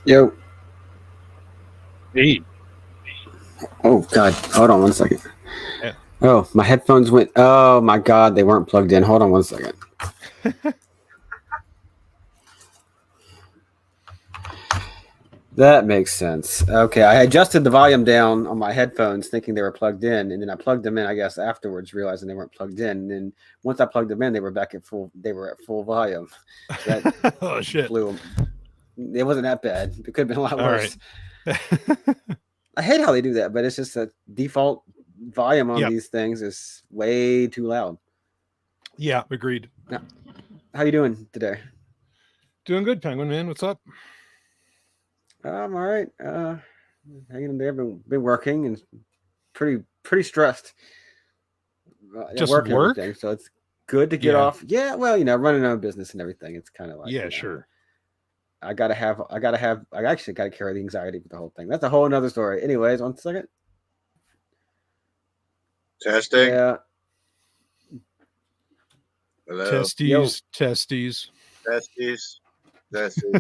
Yo. Hey. Oh, God. Hold on one second. Yeah. Oh, my headphones went. Oh, my God. They weren't plugged in. Hold on one second. That makes sense. Okay. I adjusted the volume down on my headphones thinking they were plugged in. And then I plugged them in, I guess, afterwards, realizing they weren't plugged in. And then once I plugged them in, they were back at full. They were at full volume. So that Oh, shit. blew them. It wasn't that bad. It could have been a lot All worse. right. I hate how they do that, but it's just a default volume on Yep. these things is way too loud. Yeah, agreed. Now, how you doing today? Doing good, Penguin Man. What's up? I'm all right. Hanging in there. Been working and pretty stressed. At Just work and work? everything. So it's good to get Yeah. off. Yeah, well, running our own business and everything. It's kind of like Yeah, sure. I actually gotta carry the anxiety with the whole thing. That's a whole another story. Anyways, 1 second. Testing. Yeah. Hello. Testes. Testes.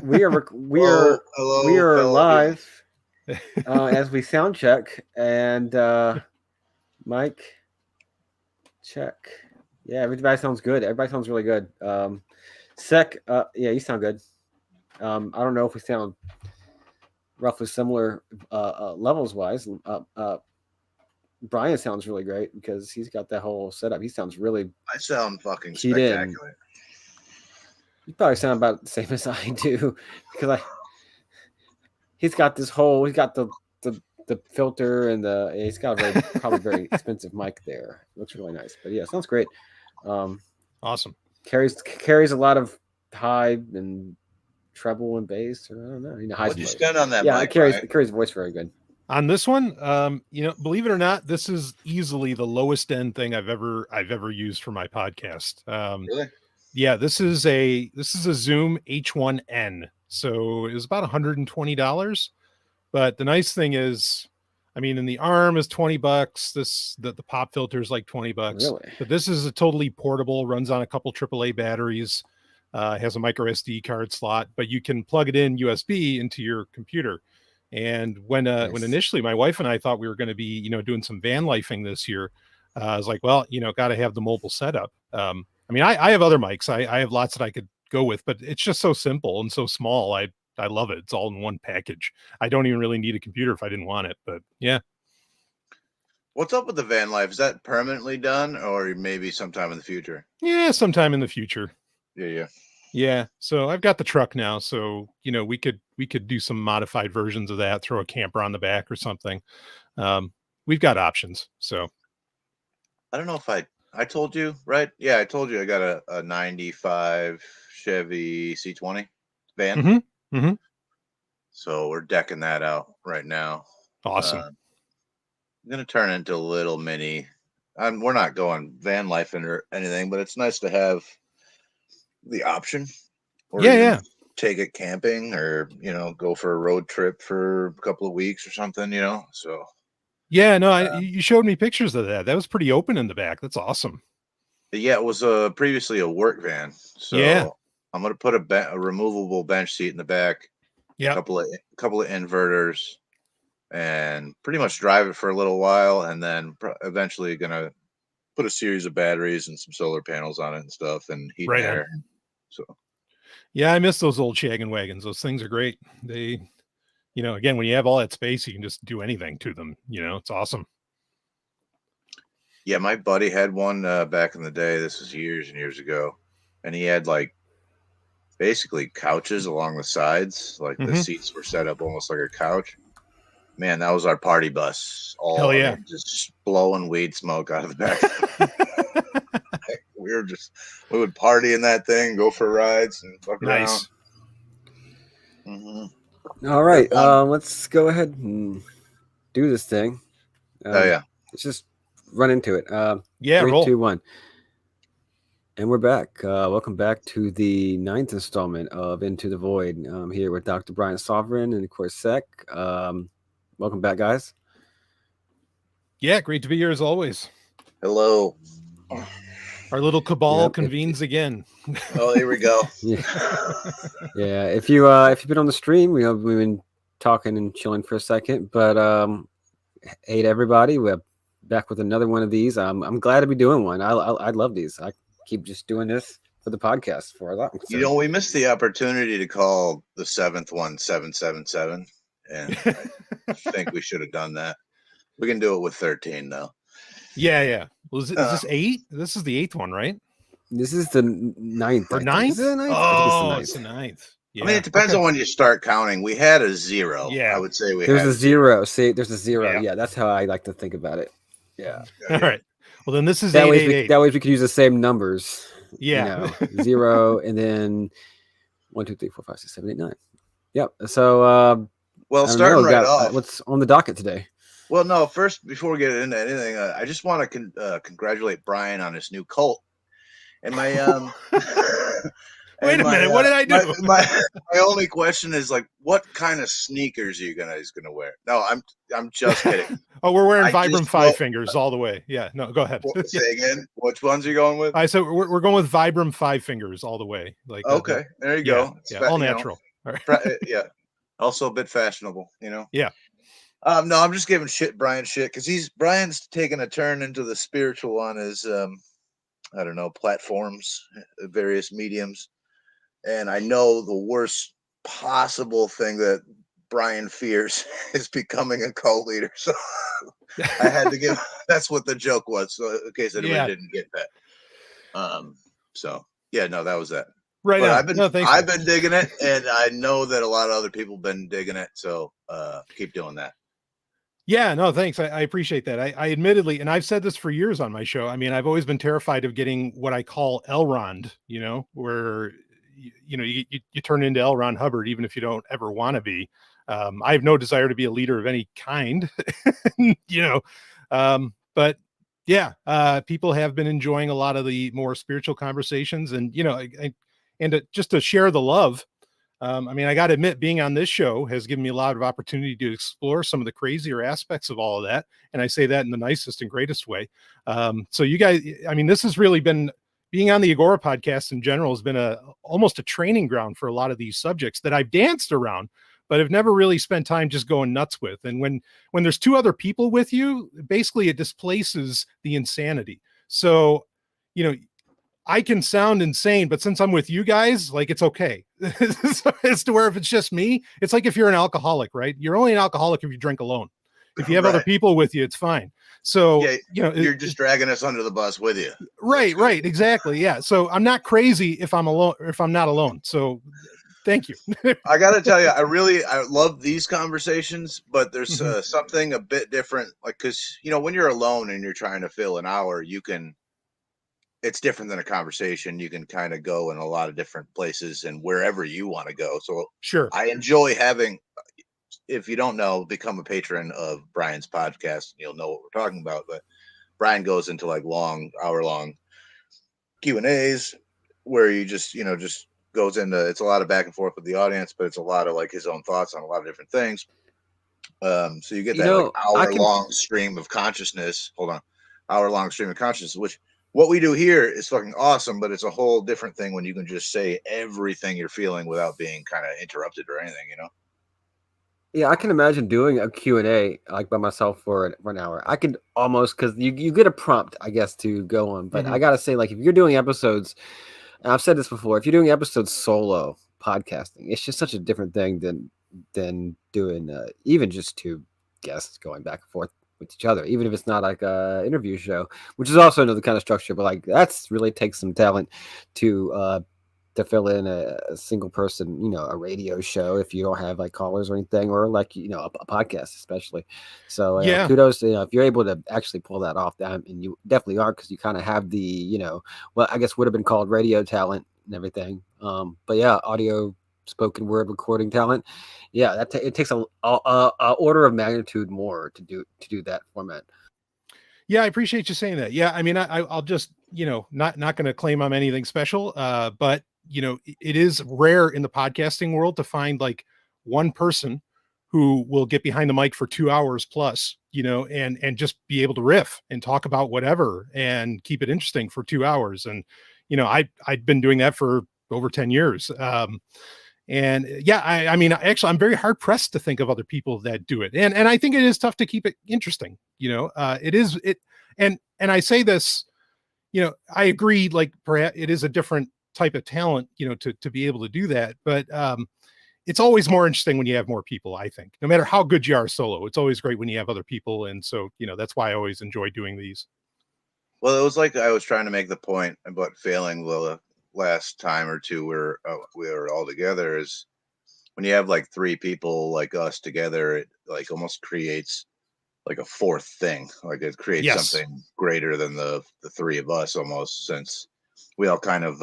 We are Hello, live as we sound check and mic check. Yeah, everybody sounds good. Everybody sounds really good. Sec, yeah, you sound good. I don't know if we sound roughly similar levels wise. Brian sounds really great because he's got that whole setup. He sounds really. I sound fucking Keyed in. spectacular. You probably sound about the same as I do because he's got this whole. He's got the filter and he's got a probably very expensive mic there. It looks really nice, but yeah, sounds great. Awesome. Carries a lot of high and treble and bass, or I don't know. What'd you spend on that yeah, mic? it carries voice very good. On this one, believe it or not, this is easily the lowest end thing I've ever used for my podcast. Really? Yeah, this is a Zoom H1N. So it was about $120. But the nice thing is, I mean, in the arm is $20. The pop filter is like $20. Really? But this is a totally portable, runs on a couple AAA batteries, has a micro SD card slot, but you can plug it in USB into your computer. And when initially my wife and I thought we were going to be, doing some van lifing this year, I was like, well, got to have the mobile setup. I mean, I have other mics. I have lots that I could go with, but it's just so simple and so small. I love it. It's all in one package. I don't even really need a computer if I didn't want it, but yeah. What's up with the van life? Is that permanently done or maybe sometime in the future? Yeah, sometime in the future. Yeah. Yeah. So I've got the truck now. So, we could do some modified versions of that, throw a camper on the back or something. We've got options. So I don't know if I told you, right? Yeah, I told you I got a 95 Chevy C20 van. Mm-hmm. Mm-hmm. So we're decking that out right now. Awesome. I'm going to turn it into a little mini. We're not going van life or anything, but it's nice to have the option. Or yeah. Take it camping or, go for a road trip for a couple of weeks or something, so. Yeah, no, you showed me pictures of that. That was pretty open in the back. That's awesome. Yeah, it was previously a work van. So yeah. I'm going to put a removable bench seat in the back. Yeah. A couple of inverters and pretty much drive it for a little while. And then eventually going to put a series of batteries and some solar panels on it and stuff and heat and air. So. Yeah, I miss those old shaggin' wagons. Those things are great. They, again, when you have all that space, you can just do anything to them. It's awesome. Yeah, my buddy had one back in the day. This was years and years ago. And he had basically couches along the sides. Like the seats were set up almost like a couch. Man, that was our party bus. Hell yeah. I mean, just blowing weed smoke out of the back. We would party in that thing, go for rides and fuck nice. around. Mm-hmm. All right. Let's go ahead and do this thing. Let's just run into it. Yeah, 3, roll. 2, 1. And we're back. Welcome back to the 9th installment of Into the Void. I'm here with Dr. Brian Sovereign and, of course, Sec. Welcome back, guys. Yeah, great to be here as always. Hello. All Our little cabal Yep, convenes again. Oh, here we go. Yeah. Yeah. If you've been on the stream, we've been talking and chilling for a second, but hey to everybody, we're back with another one of these. I'm glad to be doing one. I love these. I keep just doing this for the podcast for a lot. You know, we missed the opportunity to call the seventh one 777, and I think we should have done that. We can do it with 13 though. Yeah. Well, is this 8? This is the 8th one, right? This is the 9th. Or 9th? Is it the 9th? Oh, it's the 9th. Yeah. I mean, it depends on when you start counting. We had a 0. Yeah. I would say there's a 0. See, there's a 0. Yeah. Yeah, that's how I like to think about it. Yeah. All right. Well, then this is that 888. That way we could use the same numbers. Yeah. 0 and then 1, 2, 3, 4, 5, 6, 7, 8, 9. Yep. So, well, starting right off, what's on the docket today? Well, no. First, before we get into anything, I just want to congratulate Brian on his new cult. And my wait a minute, what did I do? My only question is like, what kind of sneakers are you gonna wear? No, I'm just kidding. Oh, we're wearing Vibram 5 fingers all the way. Yeah, no, go ahead. Say again. Which ones are you going with? So we're going with Vibram 5 fingers all the way. Like okay, there you go. Yeah, all natural. All right. Yeah, also a bit fashionable. Yeah. No, I'm just giving Brian shit because Brian's taking a turn into the spiritual on his I don't know, platforms, various mediums. And I know the worst possible thing that Brian fears is becoming a cult leader. So I had to give, that's what the joke was. So in case anybody didn't get that. So yeah, no, that was that. Right. But I've been digging it, and I know that a lot of other people have been digging it. So keep doing that. Yeah, no, thanks. I appreciate that. I admittedly, and I've said this for years on my show. I mean, I've always been terrified of getting what I call Elrond, where, you turn into L. Ron Hubbard, even if you don't ever want to be. I have no desire to be a leader of any kind, but yeah, people have been enjoying a lot of the more spiritual conversations and, just to share the love. I mean, I got to admit, being on this show has given me a lot of opportunity to explore some of the crazier aspects of all of that. And I say that in the nicest and greatest way. So you guys, I mean, this has really been, being on the Agora podcast in general has been almost a training ground for a lot of these subjects that I've danced around, but have never really spent time just going nuts with. And when there's 2 other people with you, basically it displaces the insanity. So, I can sound insane, but since I'm with you guys, like, it's okay. As to where if it's just me, it's like if you're an alcoholic, right? You're only an alcoholic if you drink alone. If you have other people with you, it's fine. So, you're just dragging us under the bus with you. Right. Exactly. Yeah. So I'm not crazy if I'm alone, or if I'm not alone. So thank you. I got to tell you, I love these conversations, but there's something a bit different. Like, cause when you're alone and you're trying to fill an hour, it's different than a conversation. You can kind of go in a lot of different places and wherever you want to go. So sure, I enjoy having, if you don't know, become a patron of Brian's podcast. You'll know what we're talking about, but Brian goes into like hour-long Q&As where you just goes into, it's a lot of back and forth with the audience, but it's a lot of like his own thoughts on a lot of different things. So you get that hour-long stream of consciousness. Hour-long stream of consciousness, which what we do here is fucking awesome, but it's a whole different thing when you can just say everything you're feeling without being kind of interrupted or anything, Yeah, I can imagine doing a Q&A like by myself for an hour. I could almost, because you get a prompt, I guess, to go on. But I got to say, like, if you're doing episodes, and I've said this before, if you're doing episodes solo podcasting, it's just such a different thing than doing even just 2 guests going back and forth with each other, even if it's not like a interview show, which is also another kind of structure. But like, that's really takes some talent to fill in a single person, a radio show if you don't have like callers or anything, or like, a podcast especially. So kudos to, if you're able to actually pull that off, and you definitely are, because you kind of have the, well, I guess would have been called radio talent and everything. But yeah, audio spoken word recording talent. Yeah, it takes a order of magnitude more to do that format. Yeah, I appreciate you saying that. Yeah, I mean, I'll just, not going to claim I'm anything special, but it is rare in the podcasting world to find like one person who will get behind the mic for 2 hours plus, and just be able to riff and talk about whatever and keep it interesting for 2 hours. And, I'd been doing that for over 10 years. And yeah, I mean, actually, I'm very hard pressed to think of other people that do it. And I think it is tough to keep it interesting. And I say this, I agree, like perhaps it is a different type of talent, to be able to do that. But, it's always more interesting when you have more people, I think. No matter how good you are solo, it's always great when you have other people. And so, that's why I always enjoy doing these. Well, it was like I was trying to make the point about failing the last time or two we were all together, is when you have like three people like us together, it like almost creates like a fourth thing. Like it creates Yes. something greater than the three of us almost, since we all kind of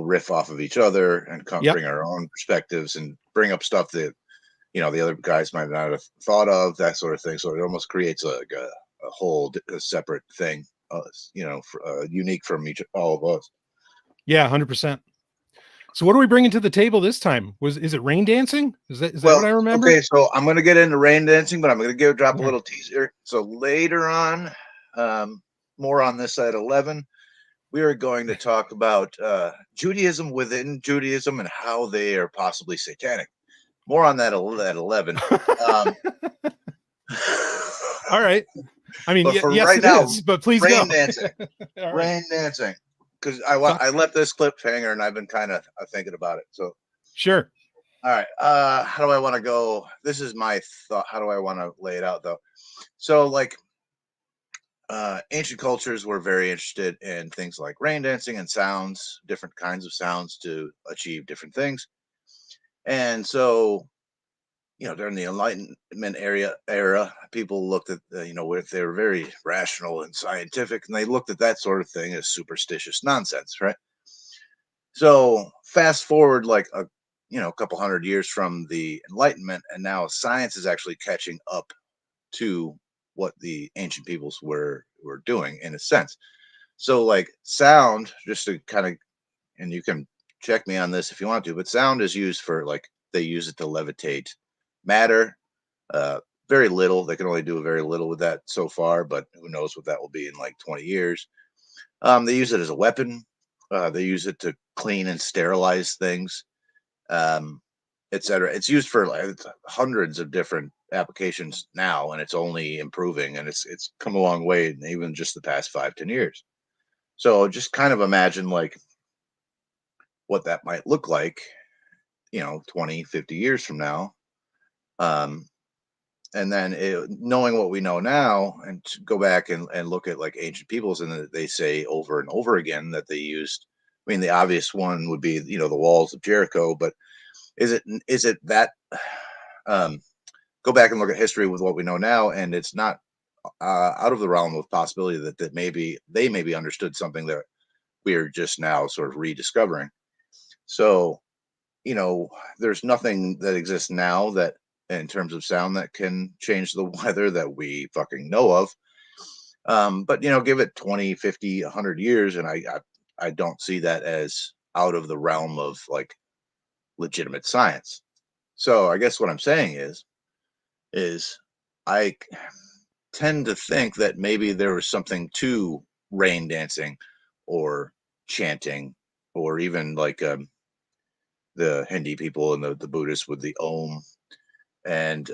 riff off of each other and bring our own perspectives and bring up stuff that the other guys might not have thought of, that sort of thing. So it almost creates a whole separate thing, unique from all of us. Yeah, 100%. So what are we bringing to the table this time? Is it rain dancing? Is that what I remember? Okay, so I'm going to get into rain dancing, but I'm going to drop a little teaser. So later on, more on this at 11, we are going to talk about Judaism within Judaism and how they are possibly satanic. More on that at 11. All right. I mean, yes, right now, but please rain go. dancing. Rain dancing. Because I left this cliffhanger and I've been kind of thinking about it. So sure. All right. How do I want to go? This is my thought. How do I want to lay it out, though? So, like, ancient cultures were very interested in things like rain dancing and sounds, different kinds of sounds to achieve different things. And so, during the Enlightenment era, people looked at, they were very rational and scientific, and they looked at that sort of thing as superstitious nonsense, right? So fast forward like a couple hundred years from the Enlightenment, and now science is actually catching up to what the ancient peoples were doing in a sense. So like sound, just to kind of, and you can check me on this if you want to, but sound is used for like, they use it to levitate matter. Very little. They can only do very little with that so far, but who knows what that will be in like 20 years. They use it as a weapon. They use it to clean and sterilize things, etc. It's used for like hundreds of different applications now, and it's only improving, and it's come a long way in even just the past 5-10 years. So just kind of imagine like what that might look like, 20-50 years from now. And then knowing what we know now, and to go back and look at like ancient peoples, and they say over and over again that they used, I mean, the obvious one would be, the walls of Jericho, but is it that, go back and look at history with what we know now, and it's not out of the realm of possibility that maybe they maybe understood something that we are just now sort of rediscovering. So, there's nothing that exists now that in terms of sound that can change the weather that we fucking know of. But give it 20, 50, 100 years, and I don't see that as out of the realm of like legitimate science. So I guess what I'm saying is I tend to think that maybe there was something to rain dancing or chanting, or even like the Hindi people and the Buddhists with the Om. And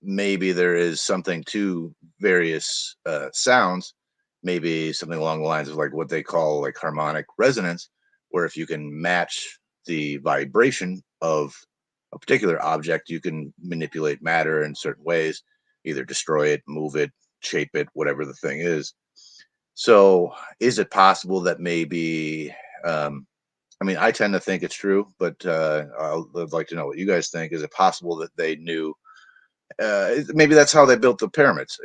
maybe there is something to various sounds, maybe something along the lines of like what they call like harmonic resonance, where if you can match the vibration of a particular object, you can manipulate matter in certain ways, either destroy it, move it, shape it, whatever the thing is. So is it possible that maybe, I mean, I tend to think it's true, but I'd like to know what you guys think. Is it possible that they knew, maybe that's how they built the pyramids?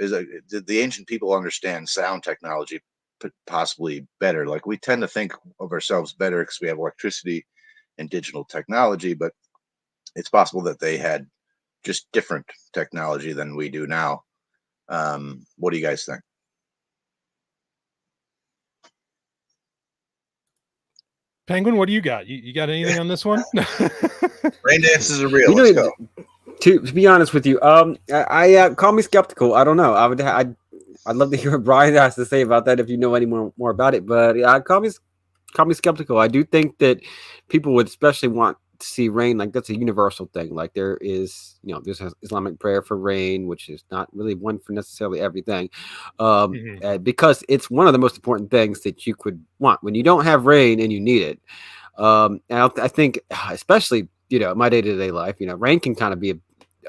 Did the ancient people understand sound technology possibly better? Like we tend to think of ourselves better because we have electricity and digital technology, but it's possible that they had just different technology than we do now. What do you guys think? Penguin, what do you got? You got anything on this one? Rain dances are real. You know, Let's go. to be honest with you, I call me skeptical. I don't know. I'd love to hear what Brian has to say about that if you know any more about it. But yeah, call me skeptical. I do think that people would especially want to see rain. Like that's a universal thing. Like there is, there's an Islamic prayer for rain, which is not really one for necessarily everything, because it's one of the most important things that you could want when you don't have rain and you need it. And I think, especially my day to day life, rain can kind of be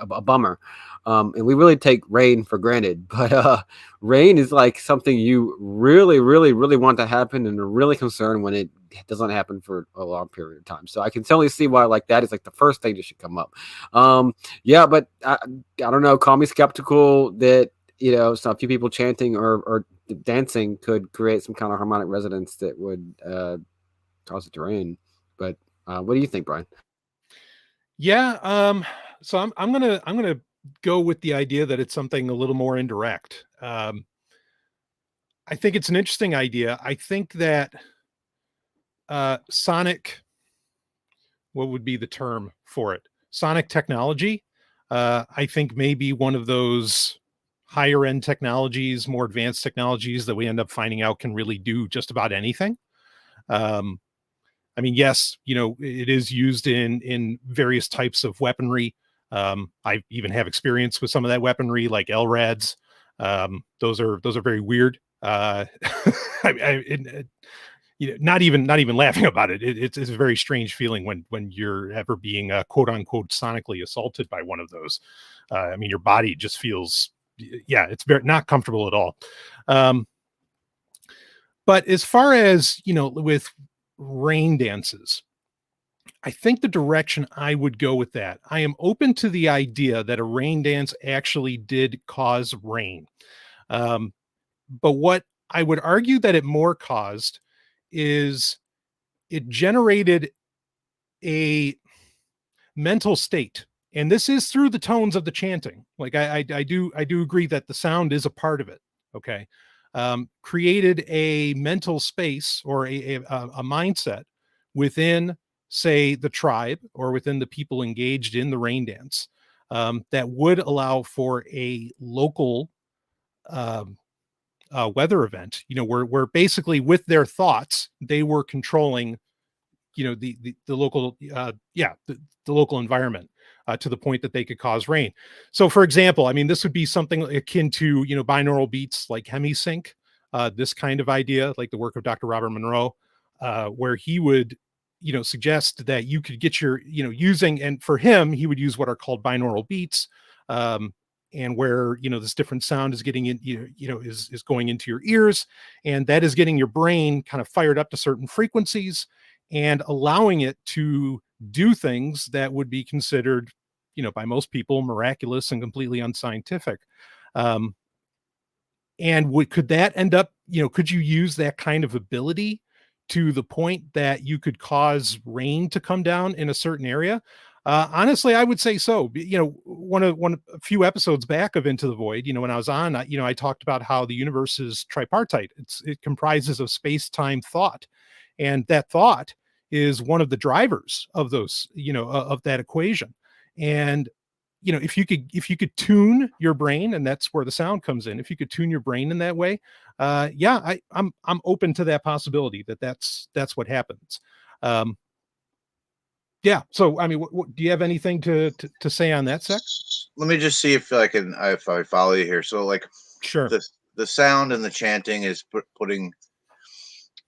a bummer. And we really take rain for granted, but rain is like something you really, really, really want to happen and are really concerned when it doesn't happen for a long period of time. So I can totally see why like that is like the first thing that should come up. Yeah, but I don't know. Call me skeptical that so a few people chanting or dancing could create some kind of harmonic resonance that would cause it to rain. But what do you think, Brian? Yeah. So I'm gonna go with the idea that it's something a little more indirect. I think it's an interesting idea. I think that sonic, what would be the term for it? Sonic technology. I think maybe one of those higher end technologies, more advanced technologies that we end up finding out can really do just about anything. I mean, yes, it is used in various types of weaponry. I even have experience with some of that weaponry, like LRADs. Those are very weird. Not even laughing about it. It's a very strange feeling when you're ever being quote unquote sonically assaulted by one of those. I mean, your body just feels, it's very not comfortable at all. But as far as with rain dances, I think the direction I would go with that, I am open to the idea that a rain dance actually did cause rain. But what I would argue that it more caused is it generated a mental state. And this is through the tones of the chanting. Like I do agree that the sound is a part of it. Okay. Created a mental space or a mindset within, say, the tribe or within the people engaged in the rain dance, that would allow for a local weather event, where basically with their thoughts, they were controlling, the local, the local environment, to the point that they could cause rain. So for example, I mean, this would be something akin to, binaural beats like hemisync, this kind of idea, like the work of Dr. Robert Monroe, where he would, suggest that you could get your, using, and for him, he would use what are called binaural beats, and where, this different sound is getting in, is going into your ears, and that is getting your brain kind of fired up to certain frequencies and allowing it to do things that would be considered, by most people, miraculous and completely unscientific. And could that end up, could you use that kind of ability to the point that you could cause rain to come down in a certain area? Honestly, I would say so. A few episodes back of Into the Void, when I was on, I talked about how the universe is tripartite. It comprises of space-time thought, and that thought is one of the drivers of those, of that equation. And if you could tune your brain, and that's where the sound comes in. If you could tune your brain in that way, I'm open to that possibility that's what happens. So I mean, what do you have anything to say on that, Sec? Let me just see if I follow you here. So like, sure, the sound and the chanting is putting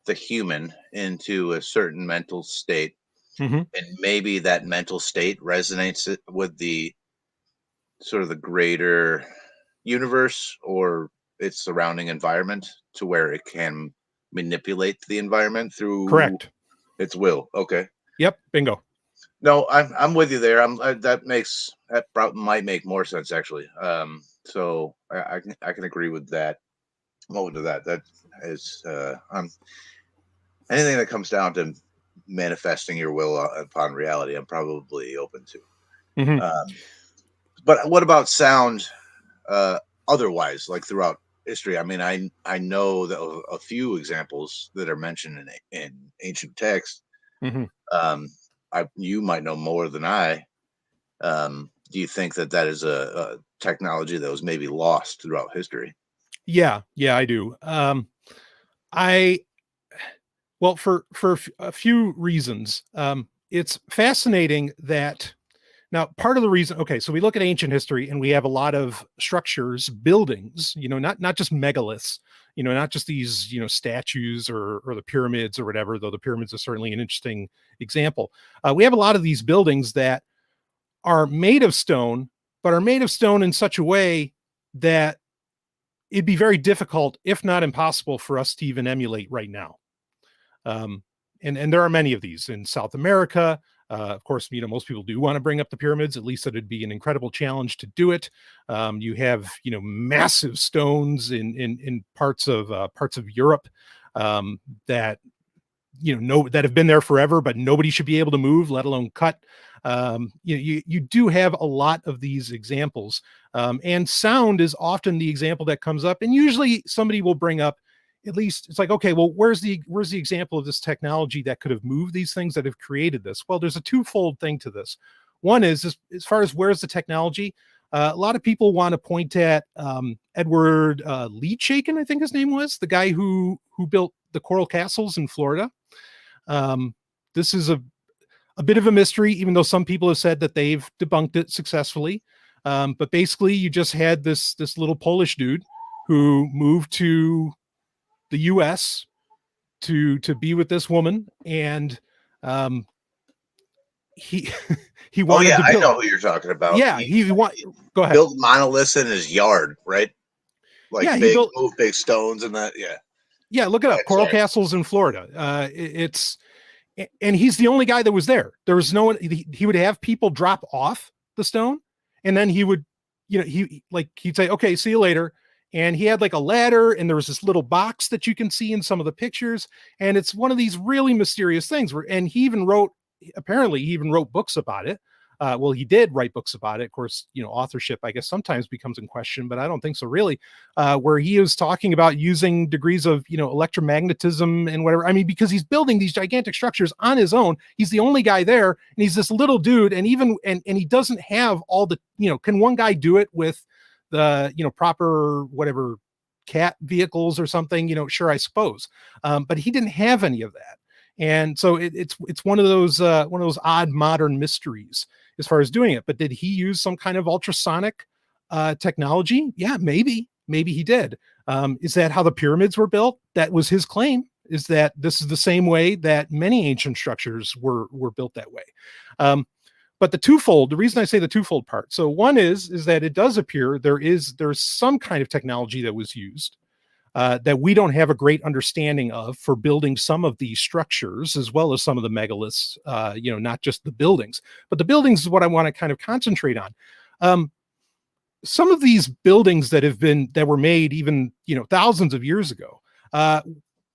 the human into a certain mental state, and maybe that mental state resonates with the sort of the greater universe or its surrounding environment to where it can manipulate the environment through correct its will. Okay. Yep. Bingo. No, I'm with you there. That might make more sense actually. So I can agree with that. I'm open to that. That is anything that comes down to manifesting your will upon reality, I'm probably open to. But what about sound? Otherwise, like throughout history, I mean, I know that a few examples that are mentioned in ancient texts You might know more than I. Do you think that is a technology that was maybe lost throughout history? Yeah, I do. Well, for a few reasons. It's fascinating that now part of the reason. Okay, so we look at ancient history and we have a lot of structures, buildings. Not just megaliths. Not just these statues or the pyramids or whatever. Though the pyramids are certainly an interesting example. We have a lot of these buildings that are made of stone, but are made of stone in such a way that it'd be very difficult, if not impossible, for us to even emulate right now. And there are many of these in South America. Of course, most people do want to bring up the pyramids, at least that it'd be an incredible challenge to do it. You have, massive stones in parts of Europe that that have been there forever, but nobody should be able to move, let alone cut. You do have a lot of these examples, and sound is often the example that comes up. And usually somebody will bring up, at least it's like, okay, well, where's the example of this technology that could have moved these things that have created this? Well, there's a twofold thing to this. One is, as far as where's the technology, a lot of people want to point at Edward Leedshaken, I think his name was, the guy who built the coral castles in Florida. This is a bit of a mystery, even though some people have said that they've debunked it successfully. But basically, you just had this little Polish dude who moved to the U.S. to be with this woman, and he wanted to build. I know who you're talking about. Yeah, go ahead. Built monoliths in his yard, right? Like big stones and that. Yeah, look it up. Coral castles in Florida. And he's the only guy that was there. There was no one. He would have people drop off the stone, and then he would, he'd say, "Okay, see you later." And he had like a ladder, and there was this little box that you can see in some of the pictures. And it's one of these really mysterious things and he even wrote books about it. Well, he did write books about it. Of course, authorship, I guess, sometimes becomes in question, but I don't think so really, where he was talking about using degrees of, electromagnetism and whatever. I mean, because he's building these gigantic structures on his own. He's the only guy there, and he's this little dude. And and he doesn't have all the, can one guy do it with the, proper, whatever, cat vehicles or something, sure, I suppose. But he didn't have any of that. And so it's one of those odd modern mysteries as far as doing it. But did he use some kind of ultrasonic technology? Yeah, maybe he did. Is that how the pyramids were built? That was his claim, is that this is the same way that many ancient structures were built that way. But the reason I say the twofold part. So one is that it does appear there's some kind of technology that was used that we don't have a great understanding of for building some of these structures, as well as some of the megaliths, not just the buildings, but the buildings is what I want to kind of concentrate on. Some of these buildings that were made even, thousands of years ago,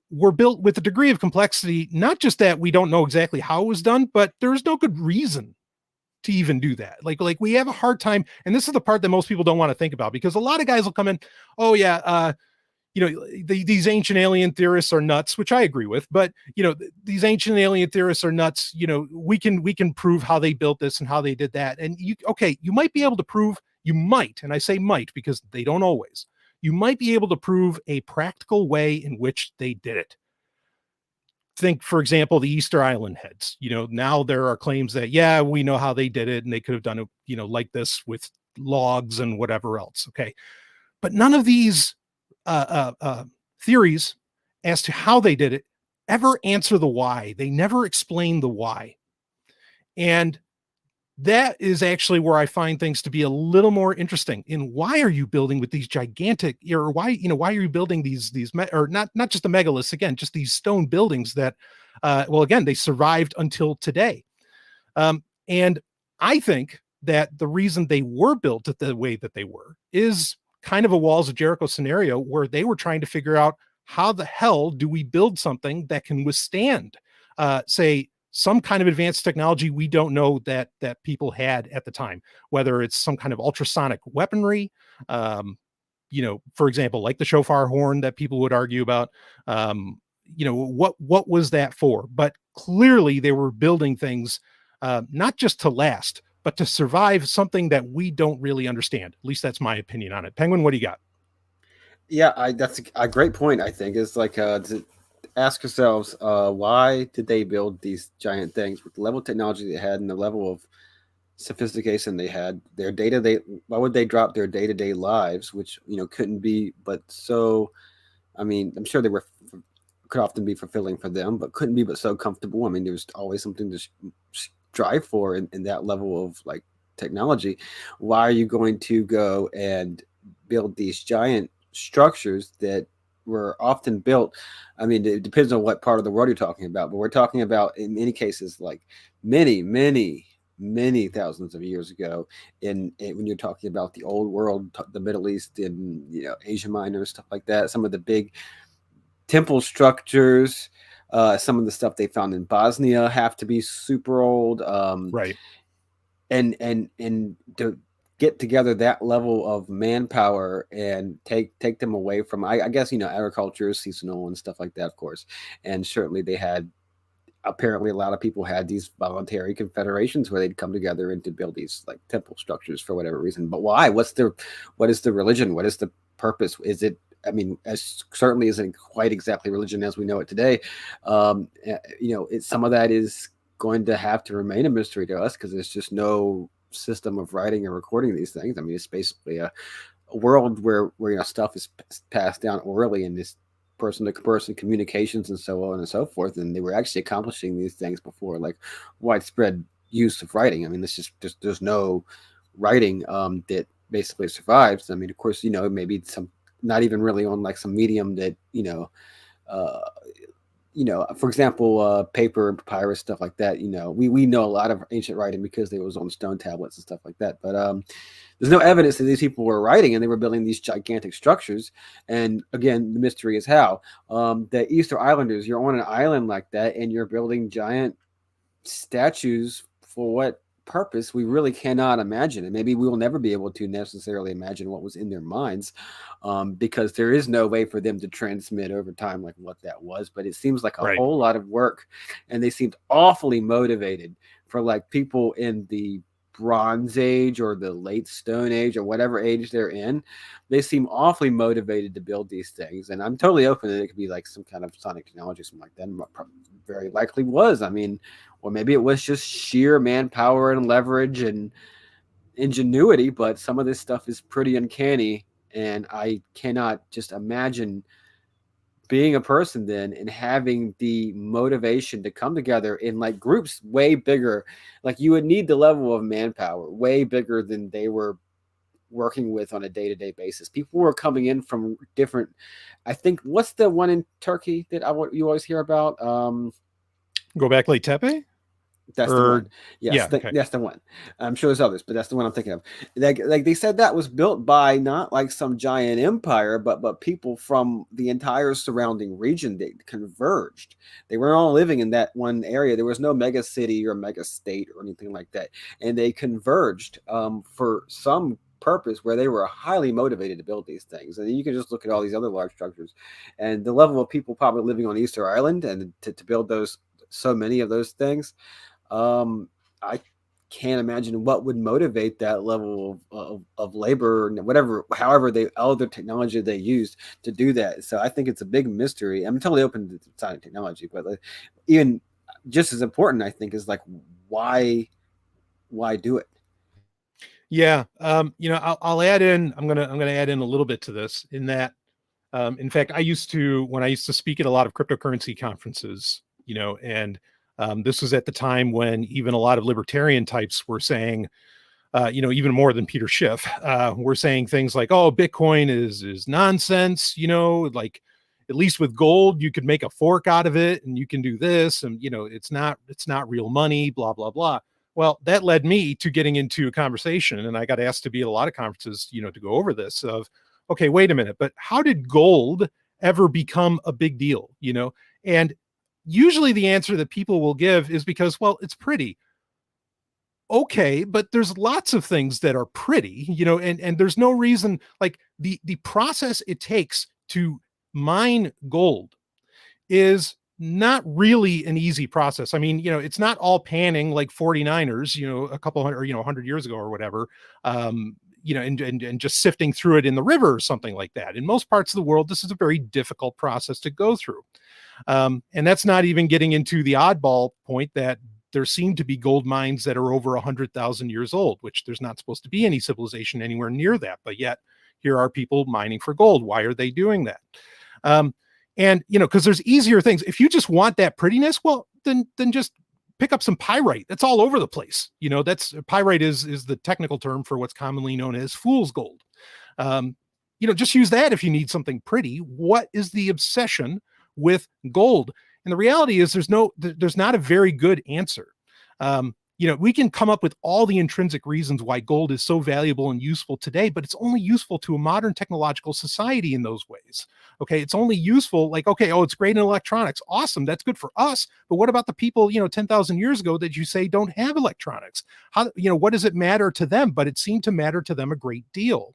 were built with a degree of complexity, not just that we don't know exactly how it was done, but there's no good reason to even do that. Like we have a hard time. And this is the part that most people don't want to think about, because a lot of guys will come in, oh yeah, these ancient alien theorists are nuts, which I agree with, but these ancient alien theorists are nuts. We can prove how they built this and how they did that. And you might be able to prove, and I say might because they don't always, you might be able to prove a practical way in which they did it. Think, for example, the Easter Island heads. Now there are claims that, yeah, we know how they did it, and they could have done it, like this with logs and whatever else. Okay. But none of these theories as to how they did it ever answer the why. They never explain the why. And that is actually where I find things to be a little more interesting. In why are you building with these gigantic, or why are you building these or not just the megaliths, again, just these stone buildings that, again, they survived until today. And I think that the reason they were built the way that they were is kind of a Walls of Jericho scenario, where they were trying to figure out, how the hell do we build something that can withstand, say, some kind of advanced technology we don't know that people had at the time, whether it's some kind of ultrasonic weaponry, for example, like the shofar horn that people would argue about, what was that for? But clearly they were building things not just to last, but to survive something that we don't really understand. At least that's my opinion on it. Penguin, what do you got? Yeah, that's a great point. I think is like to ask yourselves why did they build these giant things with the level of technology they had and the level of sophistication they had. Their data, why would they drop their day to day lives, which couldn't be, but so. I mean, I'm sure they were could often be fulfilling for them, but couldn't be but so comfortable. I mean, there's always something to strive for in that level of like technology. Why are you going to go and build these giant structures that were often built? I mean, it depends on what part of the world you're talking about, but we're talking about in many cases like many thousands of years ago when you're talking about the old world, the Middle East and Asia Minor, stuff like that. Some of the big temple structures, some of the stuff they found in Bosnia have to be super old. Right. And to get together that level of manpower and take them away from, I guess, agriculture is seasonal and stuff like that, of course. And certainly they had, apparently a lot of people had these voluntary confederations where they'd come together and to build these like temple structures for whatever reason. But why? What is the religion? What is the purpose? Is it, I mean, as certainly isn't quite exactly religion as we know it today. Some of that is going to have to remain a mystery to us because there's just no system of writing and recording these things. I mean, it's basically a world where stuff is passed down orally in this person to person communications and so on and so forth. And they were actually accomplishing these things before like widespread use of writing. I mean, there's no writing that basically survives. I mean, of course, maybe some not even really on like some medium that for example, paper and papyrus, stuff like that. We know a lot of ancient writing because they was on stone tablets and stuff like that. But there's no evidence that these people were writing and they were building these gigantic structures. And again, the mystery is how the Easter Islanders, you're on an island like that and you're building giant statues for what purpose? We really cannot imagine. And maybe we will never be able to necessarily imagine what was in their minds because there is no way for them to transmit over time like what that was. But it seems like a whole lot of work, and they seemed awfully motivated for like people in the Bronze Age or the late Stone Age or whatever age they're in. They seem awfully motivated to build these things, and I'm totally open that it could be like some kind of sonic technology, something like that. And very likely was. I mean, or maybe it was just sheer manpower and leverage and ingenuity, but some of this stuff is pretty uncanny, and I cannot just imagine being a person then and having the motivation to come together in like groups way bigger. Like you would need the level of manpower way bigger than they were working with on a day-to-day basis. People were coming in from different, I think, what's the one in Turkey that you always hear about? Göbekli Tepe? That's the one. Yes, that's the one. I'm sure there's others, but that's the one I'm thinking of. Like they said that was built by not like some giant empire, but people from the entire surrounding region. They converged. They weren't all living in that one area. There was no mega city or mega state or anything like that. And they converged for some purpose where they were highly motivated to build these things. And you can just look at all these other large structures and the level of people probably living on Easter Island and to build so many of those things. I can't imagine what would motivate that level of labor and however all the technology they used to do that. So I think it's a big mystery. I'm totally open to science technology, but even just as important, I think, is like, why do it? Yeah. I'll add in, I'm going to add in a little bit to this in that, in fact, when I used to speak at a lot of cryptocurrency conferences, and this was at the time when even a lot of libertarian types were saying, even more than Peter Schiff, were saying things like, "Oh, Bitcoin is nonsense." Like at least with gold, you could make a fork out of it, and you can do this, and it's not real money. Blah blah blah. Well, that led me to getting into a conversation, and I got asked to be at a lot of conferences, to go over this. Of, okay, wait a minute, but how did gold ever become a big deal? And usually the answer that people will give is because, well, it's pretty. Okay, but there's lots of things that are pretty, and there's no reason, like the process it takes to mine gold is not really an easy process. I mean, it's not all panning like 49ers, a couple hundred, or, 100 years ago or whatever, and just sifting through it in the river or something like that. In most parts of the world, this is a very difficult process to go through. And that's not even getting into the oddball point that there seem to be gold mines that are over 100,000 years old, which there's not supposed to be any civilization anywhere near that. But yet here are people mining for gold. Why are they doing that? And, because there's easier things. If you just want that prettiness, well, then just pick up some pyrite. That's all over the place. That's pyrite is the technical term for what's commonly known as fool's gold. Just use that if you need something pretty. What is the obsession with gold? And the reality is there's not a very good answer. We can come up with all the intrinsic reasons why gold is so valuable and useful today, but it's only useful to a modern technological society in those ways. Okay. It's only useful like, okay, it's great in electronics. Awesome. That's good for us. But what about the people, 10,000 years ago that you say don't have electronics? How, what does it matter to them? But it seemed to matter to them a great deal.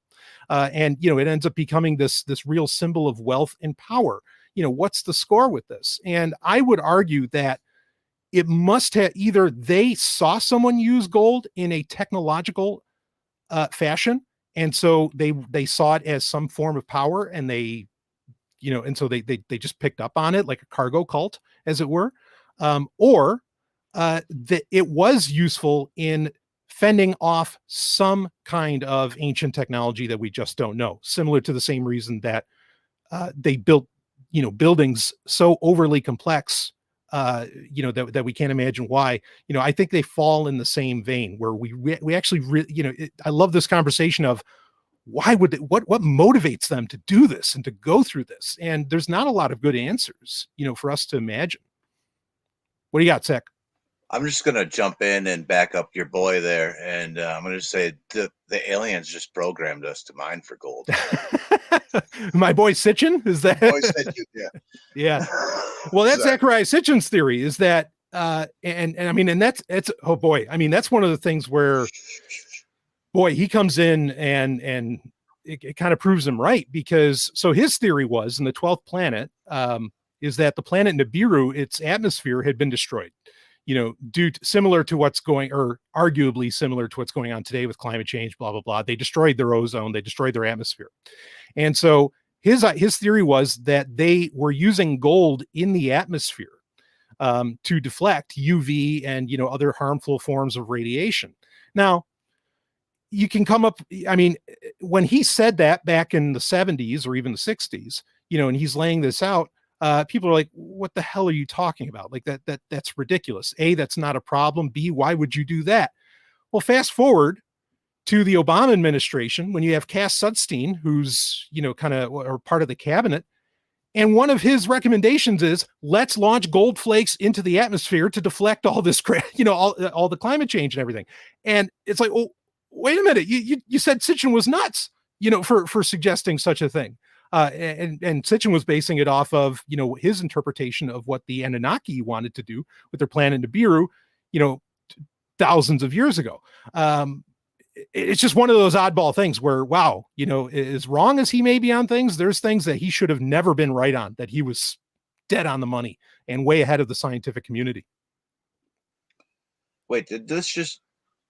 And it ends up becoming this real symbol of wealth and power. What's the score with this? And I would argue that it must have either they saw someone use gold in a technological fashion, and so they saw it as some form of power, and they just picked up on it like a cargo cult, as it were, or that it was useful in fending off some kind of ancient technology that we just don't know, similar to the same reason that they built buildings so overly complex that we can't imagine why. I think they fall in the same vein where we actually I love this conversation of why would what motivates them to do this and to go through this, and there's not a lot of good answers for us to imagine. What do you got, Sek? I'm just gonna jump in and back up your boy there, and I'm gonna say the aliens just programmed us to mine for gold. My boy Sitchin, is that? Boy Sitchin, yeah. Yeah. Well, that's Zachariah Sitchin's theory, is that, and I mean, and that's oh boy, I mean, that's one of the things where, boy, he comes in and it kind of proves him right, because so his theory was in the 12th planet is that the planet Nibiru, its atmosphere had been destroyed. Due to, similar to what's going, or arguably similar to what's going on today with climate change, blah, blah, blah. They destroyed their ozone, they destroyed their atmosphere. And so his theory was that they were using gold in the atmosphere to deflect UV and, other harmful forms of radiation. Now, you can come up, I mean, when he said that back in the 70s or even the 60s, and he's laying this out, people are like, what the hell are you talking about? Like that's ridiculous. A, that's not a problem. B, why would you do that? Well, fast forward to the Obama administration, when you have Cass Sunstein, who's, kind of, or part of the cabinet. And one of his recommendations is, let's launch gold flakes into the atmosphere to deflect all this crap, all the climate change and everything. And it's like, oh, wait a minute. You said Sitchin was nuts, for suggesting such a thing. And Sitchin was basing it off of, his interpretation of what the Anunnaki wanted to do with their planet Nibiru, thousands of years ago. It's just one of those oddball things where, wow, as wrong as he may be on things, there's things that he should have never been right on, that he was dead on the money and way ahead of the scientific community. Wait,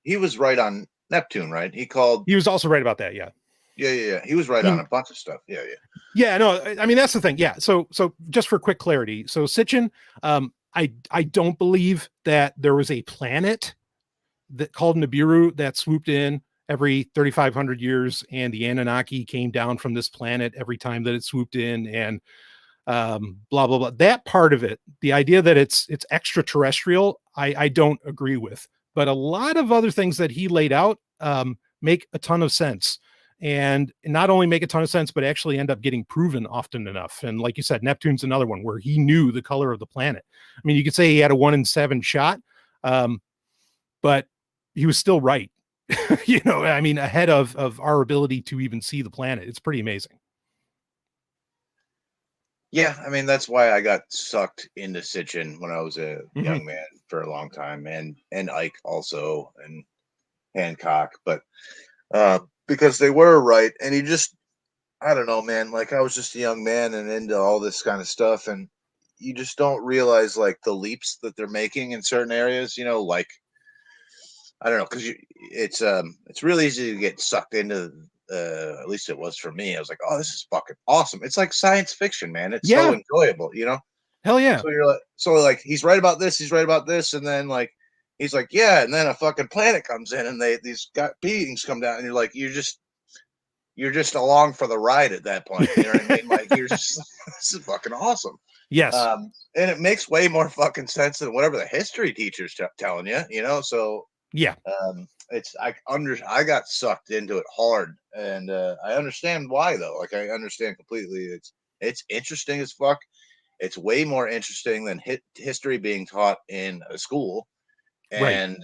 he was right on Neptune, right? He was also right about that. Yeah. Yeah. He was right on a bunch of stuff. Yeah. Yeah, no, I mean, that's the thing. Yeah. So just for quick clarity. So Sitchin, I don't believe that there was a planet that called Nibiru that swooped in every 3,500 years, and the Anunnaki came down from this planet every time that it swooped in, and blah, blah, blah. That part of it, the idea that it's extraterrestrial, I don't agree with. But a lot of other things that he laid out make a ton of sense. And not only make a ton of sense, but actually end up getting proven often enough. And like you said, Neptune's another one where he knew the color of the planet. I mean, you could say he had a 1 in 7 shot, but he was still right. I mean, ahead of our ability to even see the planet. It's pretty amazing. Yeah, I mean, that's why I got sucked into Sitchin when I was a young man for a long time, and Ike also, and Hancock, but because they were right. And he just, I don't know, man, like I was just a young man and into all this kind of stuff, and you just don't realize like the leaps that they're making in certain areas, like I don't know, because it's really easy to get sucked into. At least it was for me. I was like, "Oh, this is fucking awesome!" It's like science fiction, man. It's so enjoyable, Hell yeah. So you're like, he's right about this, he's right about this, and then like he's like, yeah, and then a fucking planet comes in, and these beings come down, and you're like, you're just along for the ride at that point. You know what I mean? Like you're just this is fucking awesome. Yes. And it makes way more fucking sense than whatever the history teacher's telling you. So. Yeah. I got sucked into it hard, and I understand why though. Like I understand completely. It's interesting as fuck. It's way more interesting than history being taught in a school, and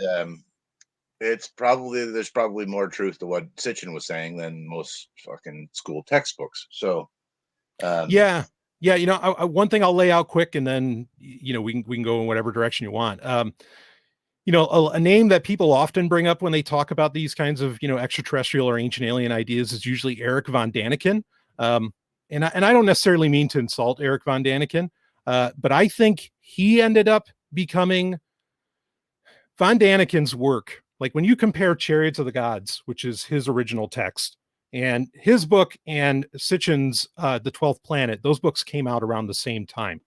there's probably more truth to what Sitchin was saying than most fucking school textbooks. So, yeah. One thing I'll lay out quick, and then we can go in whatever direction you want. A name that people often bring up when they talk about these kinds of, extraterrestrial or ancient alien ideas is usually Eric von Daniken. And I don't necessarily mean to insult Eric von Daniken, but I think he ended up becoming von Daniken's work. Like when you compare Chariots of the Gods, which is his original text, and his book and Sitchin's The 12th Planet, those books came out around the same time.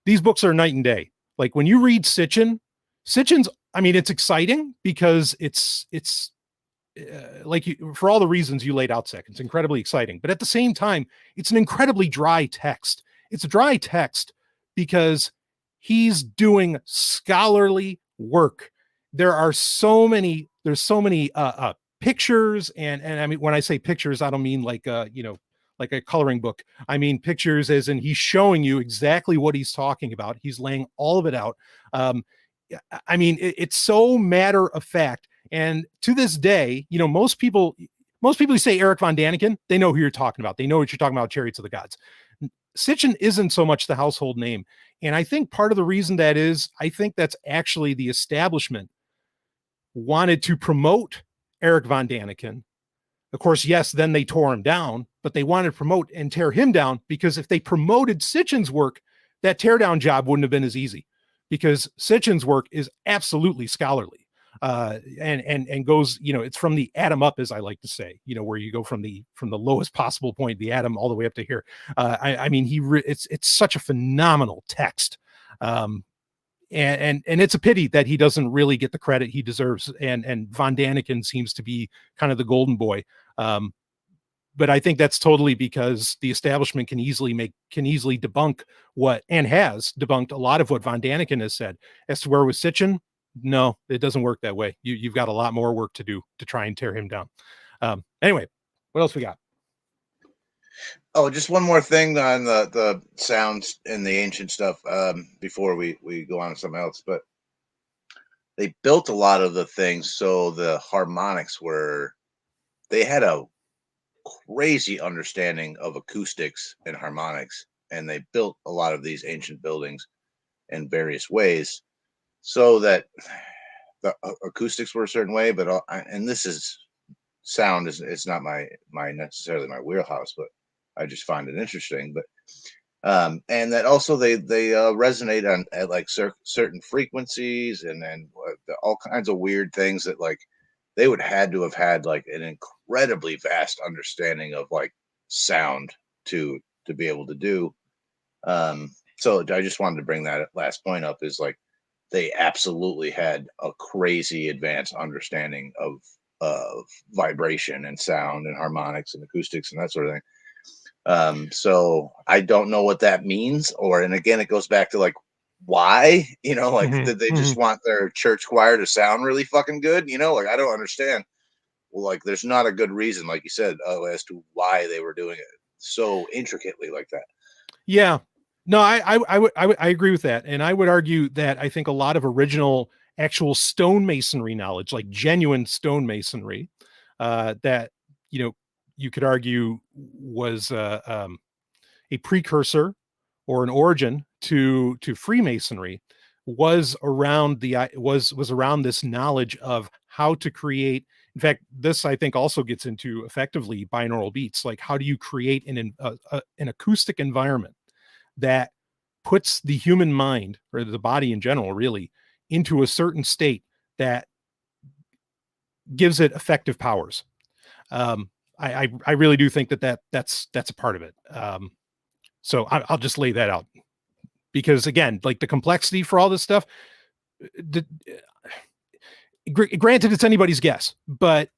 These books are night and day. Like when you read Sitchin's, it's exciting because it's for all the reasons you laid out, Sec, it's incredibly exciting. But at the same time, it's an incredibly dry text. It's a dry text because he's doing scholarly work. There's so many pictures, and I mean, when I say pictures, I don't mean like a coloring book. I mean pictures as in he's showing you exactly what he's talking about. He's laying all of it out. It's so matter of fact. And to this day, most people who say Eric von Daniken, they know who you're talking about. They know what you're talking about, Chariots of the Gods. Sitchin isn't so much the household name. And I think part of the reason I think that's actually the establishment wanted to promote Eric von Daniken. Of course, yes, then they tore him down, but they wanted to promote and tear him down because if they promoted Sitchin's work, that teardown job wouldn't have been as easy because Sitchin's work is absolutely scholarly and goes, it's from the atom up, as I like to say, where you go from the lowest possible point, the atom, all the way up to here. It's such a phenomenal text. And it's a pity that he doesn't really get the credit he deserves. And von Daniken seems to be kind of the golden boy. But I think that's totally because the establishment can easily debunk and has debunked a lot of what von Daniken has said. As to where with Sitchin, no, it doesn't work that way. You've got a lot more work to do to try and tear him down. Anyway, what else we got? Oh, just one more thing on the sounds and the ancient stuff before we go on to something else. But they built a lot of the things so the harmonics they had a crazy understanding of acoustics and harmonics, and they built a lot of these ancient buildings in various ways so that the acoustics were a certain way. But and this is sound is not my necessarily my wheelhouse, but I just find it interesting. But and that also they resonate at like certain frequencies and all kinds of weird things that like they would had to have had like an incredibly vast understanding of like sound to be able to do. So I just wanted to bring that last point up is like they absolutely had a crazy advanced understanding of vibration and sound and harmonics and acoustics and that sort of thing. So I don't know what that means, and again, it goes back to like, why, did they just want their church choir to sound really fucking good? Like, I don't understand. Well, like, there's not a good reason, like you said, as to why they were doing it so intricately like that. Yeah, no, I agree with that. And I would argue that I think a lot of original actual stonemasonry knowledge, like genuine stonemasonry, that, you could argue was a precursor or an origin to Freemasonry, was around around this knowledge of how to create. In fact, this I think also gets into effectively binaural beats. Like, how do you create an acoustic environment that puts the human mind, or the body in general, really, into a certain state that gives it effective powers. I really do think that's a part of it. So I'll just lay that out, because again, like the complexity for all this stuff, granted, it's anybody's guess, but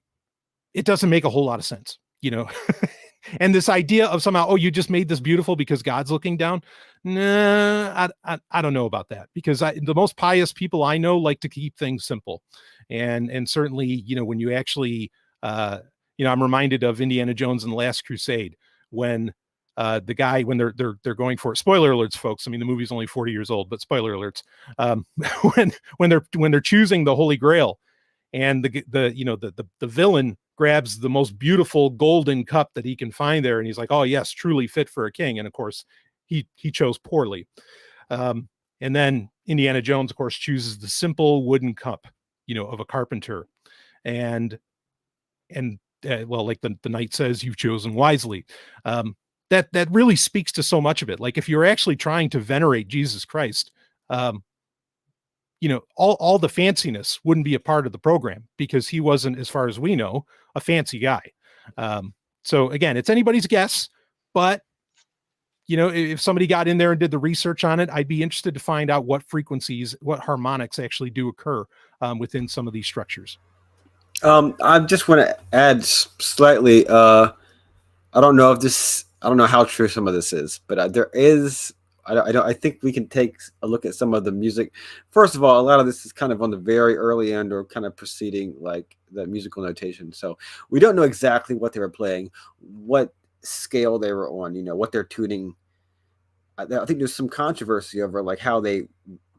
it doesn't make a whole lot of sense, you know. And this idea of somehow, oh, you just made this beautiful because God's looking down. Nah, I don't know about that, because the most pious people I know like to keep things simple. And certainly, you know, when you actually, you know, I'm reminded of Indiana Jones and the Last Crusade, when the guy, when they're going for it. Spoiler alerts, folks. I mean, the movie's only 40 years old, but spoiler alerts. When they're choosing the Holy Grail, and the villain grabs the most beautiful golden cup that he can find there, and he's like, oh yes, truly fit for a king. And of course, he chose poorly. And then Indiana Jones, of course, chooses the simple wooden cup, you know, of a carpenter. And well, like the knight says, you've chosen wisely. That really speaks to so much of it. Like, if you're actually trying to venerate Jesus Christ, you know, all the fanciness wouldn't be a part of the program, because he wasn't, as far as we know, a fancy guy. So again, it's anybody's guess, but you know, if somebody got in there and did the research on it, I'd be interested to find out what frequencies, what harmonics actually do occur within some of these structures. I just want to add slightly. I don't know how true some of this is, but there is. I think we can take a look at some of the music. First of all, a lot of this is kind of on the very early end, or kind of preceding like the musical notation. So we don't know exactly what they were playing, what scale they were on, you know, what they're tuning. I think there's some controversy over like how they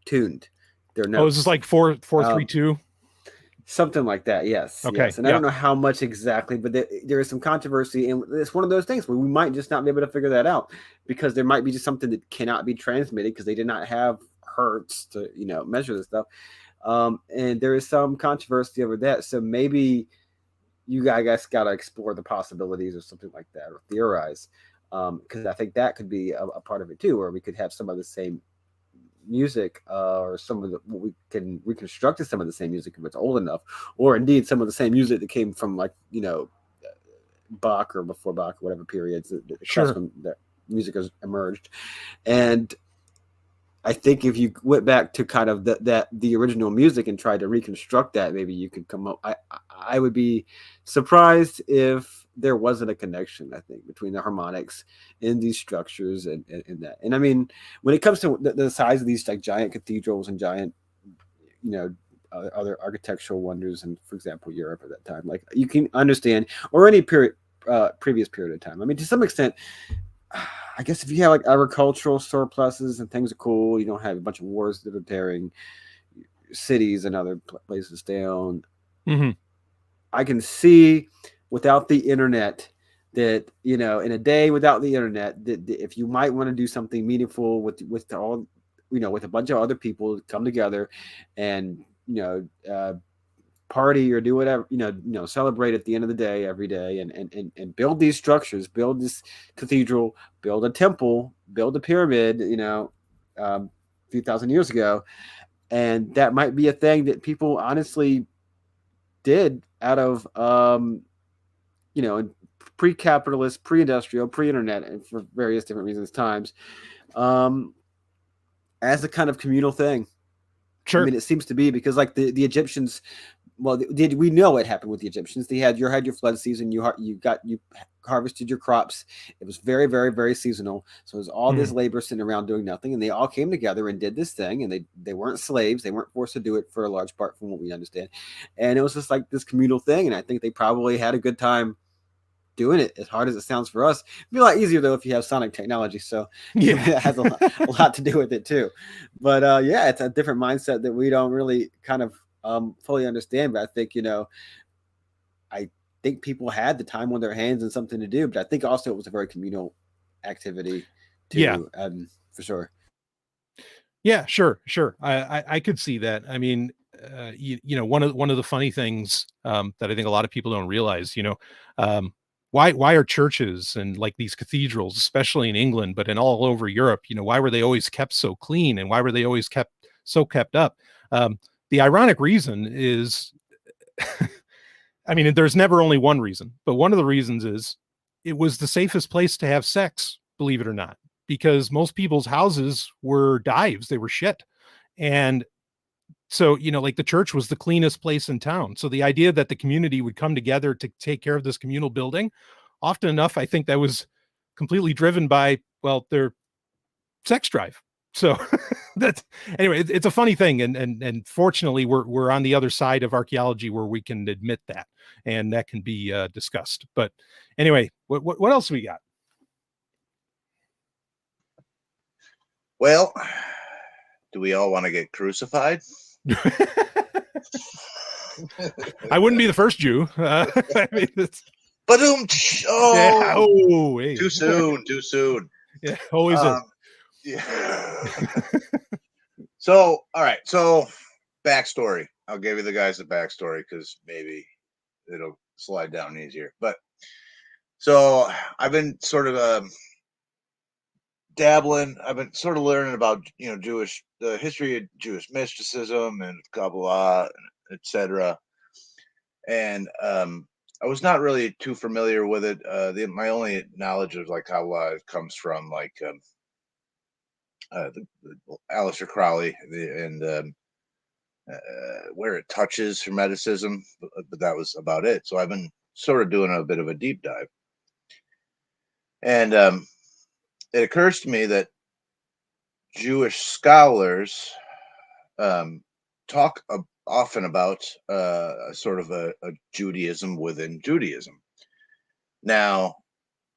tuned their notes. Oh, is this like 4-3-2? Something like that, yes. Okay. Yes. And I don't know how much exactly, but there is some controversy, and it's one of those things where we might just not be able to figure that out, because there might be just something that cannot be transmitted because they did not have hertz to, you know, measure this stuff. And there is some controversy over that. So maybe you guys got to explore the possibilities or something like that, or theorize, because I think that could be a part of it too, where we could have some of the same music, or some of we can reconstruct some of the same music if it's old enough, or indeed some of the same music that came from, like, you know, Bach or before Bach, or whatever periods that music has emerged. And I think if you went back to kind of the original music and tried to reconstruct that, maybe you could come up. I would be surprised if there wasn't a connection, I think, between the harmonics in these structures and that. And I mean, when it comes to the size of these like giant cathedrals and giant, you know, other architectural wonders, and for example, Europe at that time, like, you can understand, or any previous period of time. I mean, to some extent, I guess if you have like agricultural surpluses and things are cool, you don't have a bunch of wars that are tearing cities and other places down. Mm-hmm. I can see, without the internet, that, you know, in a day without the internet, that if you might want to do something meaningful with all, you know, with a bunch of other people, come together and, you know, party or do whatever, you know, celebrate at the end of the day, every day, and build these structures, build this cathedral, build a temple, build a pyramid, you know, a few thousand years ago. And that might be a thing that people honestly did out of, you know, pre-capitalist, pre-industrial, pre-internet, and for various different reasons, times, as a kind of communal thing. Sure. I mean, it seems to be, because like the Egyptians, well, we know what happened with the Egyptians. They had your flood season. You harvested your crops. It was very, very, very seasonal. So it was all this labor sitting around doing nothing, and they all came together and did this thing. And they weren't slaves. They weren't forced to do it, for a large part, from what we understand. And it was just like this communal thing. And I think they probably had a good time doing it, as hard as it sounds for us. It'd be a lot easier though if you have sonic technology. So yeah, it has a lot to do with it too. But yeah, it's a different mindset that we don't really kind of fully understand. But I think, you know, I think people had the time on their hands and something to do, but I think also it was a very communal activity too. Yeah, for sure. Yeah, sure. I could see that. I mean, you know, one of the funny things that I think a lot of people don't realize, you know, why are churches and like these cathedrals, especially in England, but in all over Europe, why were they always kept so clean, and why were they always kept up? The ironic reason is, I mean, there's never only one reason, but one of the reasons is it was the safest place to have sex, believe it or not, because most people's houses were dives, they were shit. And so, like the church was the cleanest place in town. So the idea that the community would come together to take care of this communal building, often enough, I think that was completely driven by, well, their sex drive. So that's, anyway, it's a funny thing. And fortunately we're on the other side of archaeology where we can admit that, and that can be discussed. But anyway, what else we got? Well, do we all want to get crucified? I wouldn't be the first Jew. I mean, yeah, hey. Too soon. Yeah, always is. Yeah. So, all right. So, backstory. I'll give you the guys the backstory because maybe it'll slide down easier. But so I've been sort of dabbling. I've been sort of learning about the history of Jewish mysticism and Kabbalah, etc. And I was not really too familiar with it. My only knowledge of like Kabbalah comes from like the Aleister Crowley and where it touches Hermeticism, but that was about it. So I've been sort of doing a bit of a deep dive, and it occurs to me that Jewish scholars talk often about sort of a Judaism within Judaism. Now,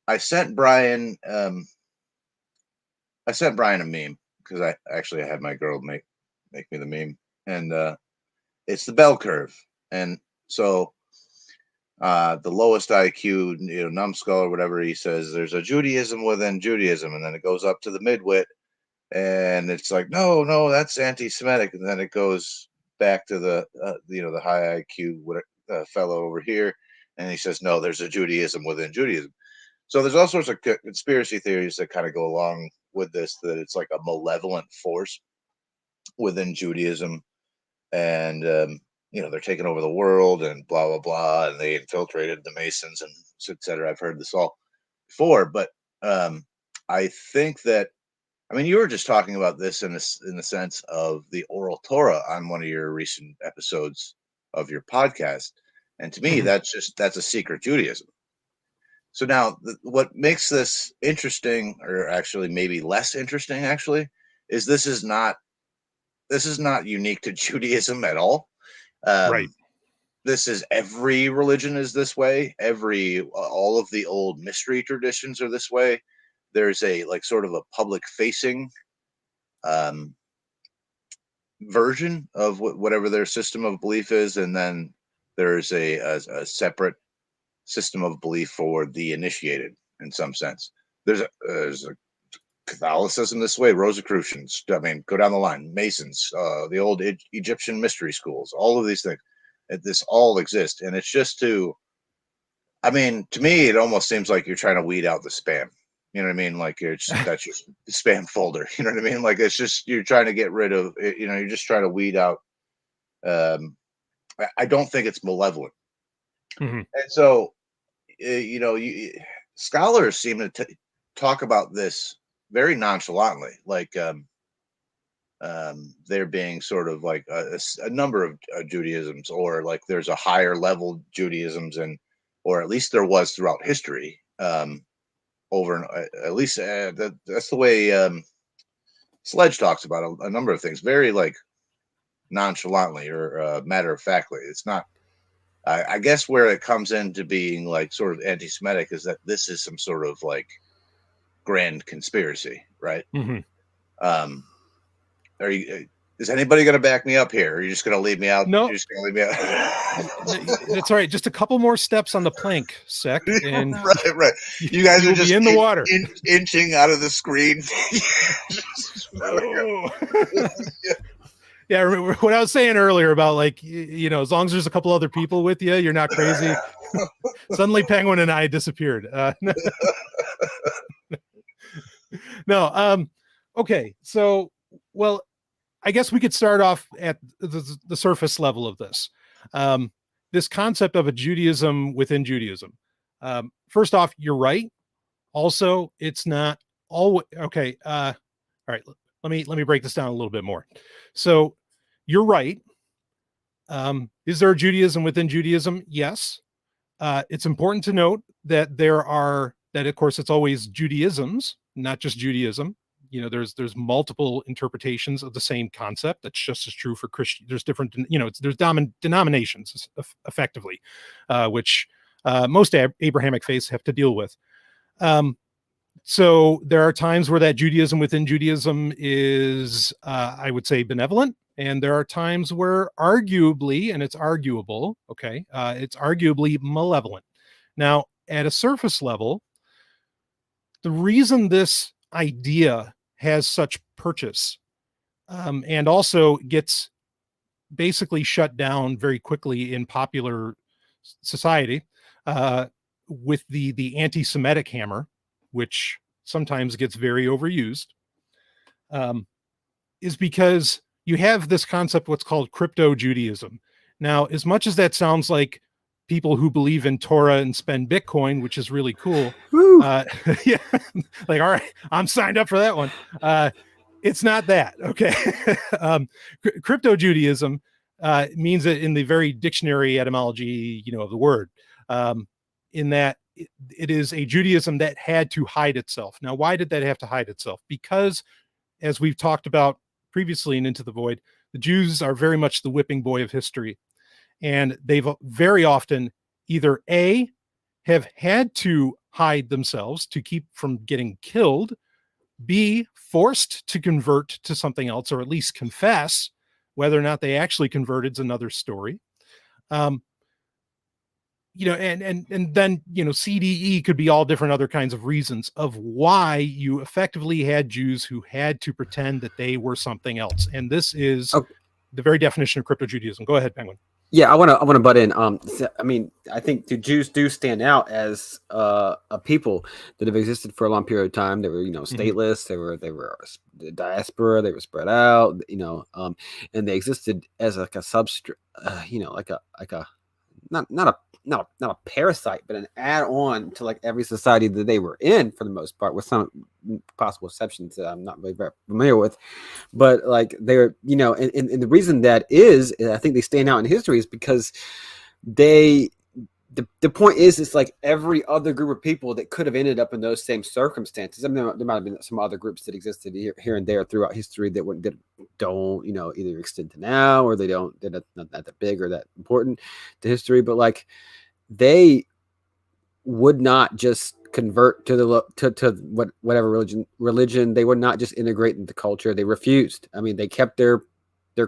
I sent Brian a meme because I had my girl make me the meme, and it's the bell curve. And so the lowest IQ, numbskull or whatever, he says there's a Judaism within Judaism, and then it goes up to the midwit, and it's like no, that's anti-Semitic, and then it goes back to the the high IQ fellow over here, and he says no, there's a Judaism within Judaism. So there's all sorts of conspiracy theories that kind of go along with this, that it's like a malevolent force within Judaism, and they're taking over the world and blah blah blah, and they infiltrated the Masons and etc. I've heard this all before, but I think that, I mean, you were just talking about this in the sense of the oral Torah on one of your recent episodes of your podcast, and to me, that's a secret Judaism. So now, what makes this interesting, or actually maybe less interesting, actually, is this is not unique to Judaism at all. Right. This is, every religion is this way. All of the old mystery traditions are this way. There's a like sort of a public facing version of whatever their system of belief is, and then there's a separate system of belief for the initiated. In some sense, there's a Catholicism this way, Rosicrucians, I mean, go down the line, Masons, the old Egyptian mystery schools, all of these things. This all exists, and it's just to me, it almost seems like you're trying to weed out the spam. You know what I mean? Like that's your spam folder. You know what I mean? Like it's just, you're trying to get rid of, you're just trying to weed out. I don't think it's malevolent. And so, scholars seem to talk about this very nonchalantly, like there being sort of like a number of Judaisms, or like there's a higher level Judaisms, or at least there was throughout history. Over at least that's the way Sledge talks about a number of things, very like nonchalantly or matter of factly. It's not. I guess where it comes into being like sort of anti-Semitic is that this is some sort of like grand conspiracy, right? Is anybody going to back me up here? Or are you just going to leave me out? No, you're just going to leave me out. That's all right. Just a couple more steps on the plank, Sec, and right. You guys are just in the water, inching out of the screen. Yeah, remember what I was saying earlier about like, as long as there's a couple other people with you, you're not crazy. Suddenly Penguin and I disappeared. No. Okay. So, well, I guess we could start off at the surface level of this. This concept of a Judaism within Judaism. First off, you're right. Also, it's not always okay. All right. Let me break this down a little bit more. So you're right. Is there a Judaism within Judaism? Yes. It's important to note that of course, it's always Judaisms, not just Judaism. There's multiple interpretations of the same concept. That's just as true for Christian. There's different, there's denominations effectively, which most Abrahamic faiths have to deal with. So there are times where that Judaism within Judaism is, I would say, benevolent. And there are times where arguably, and it's arguable, okay, it's arguably malevolent. Now, at a surface level, the reason this idea has such purchase and also gets basically shut down very quickly in popular society with the anti-Semitic hammer, which sometimes gets very overused, is because you have this concept, what's called crypto Judaism. Now, as much as that sounds like people who believe in Torah and spend Bitcoin, which is really cool. Yeah, like, all right, I'm signed up for that one. It's not that, okay? Crypto Judaism means it in the very dictionary etymology, of the word, in that it is a Judaism that had to hide itself. Now, why did that have to hide itself? Because, as we've talked about previously in Into the Void, the Jews are very much the whipping boy of history. And they've very often either A, have had to hide themselves to keep from getting killed, B, forced to convert to something else, or at least confess. Whether or not they actually converted is another story. And then, CDE could be all different other kinds of reasons of why you effectively had Jews who had to pretend that they were something else. And this is the very definition of crypto Judaism. Go ahead, Penguin. Yeah, I want to butt in. I think the Jews do stand out as a people that have existed for a long period of time. They were, stateless. Mm-hmm. They were the diaspora. They were spread out. And they existed as like a substrate. Like a not a parasite, but an add-on to like every society that they were in for the most part, with some possible exceptions that I'm not really very familiar with. But like they're, and the reason that is, I think they stand out in history is because the point is, it's like every other group of people that could have ended up in those same circumstances. I mean, there might have been some other groups that existed here and there throughout history that don't, either extend to now, or they're not that big or that important to history. But like, they would not just convert to whatever religion. They would not just integrate into culture. They refused. I mean, they kept their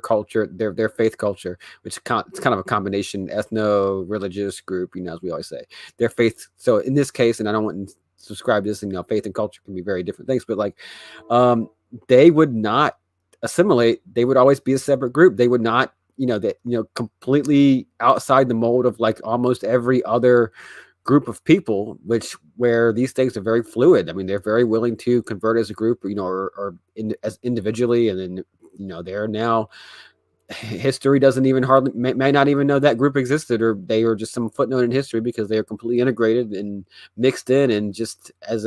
culture, their faith culture, which it's kind of a combination ethno-religious group, as we always say, their faith. So in this case, and I don't want to subscribe to this, faith and culture can be very different things, but like, they would not assimilate. They would always be a separate group. They would not, completely outside the mold of like almost every other group of people, where these things are very fluid. I mean, they're very willing to convert as a group, or as individually, and then they're now, history doesn't even may not even know that group existed, or they were just some footnote in history because they are completely integrated and mixed in, and just as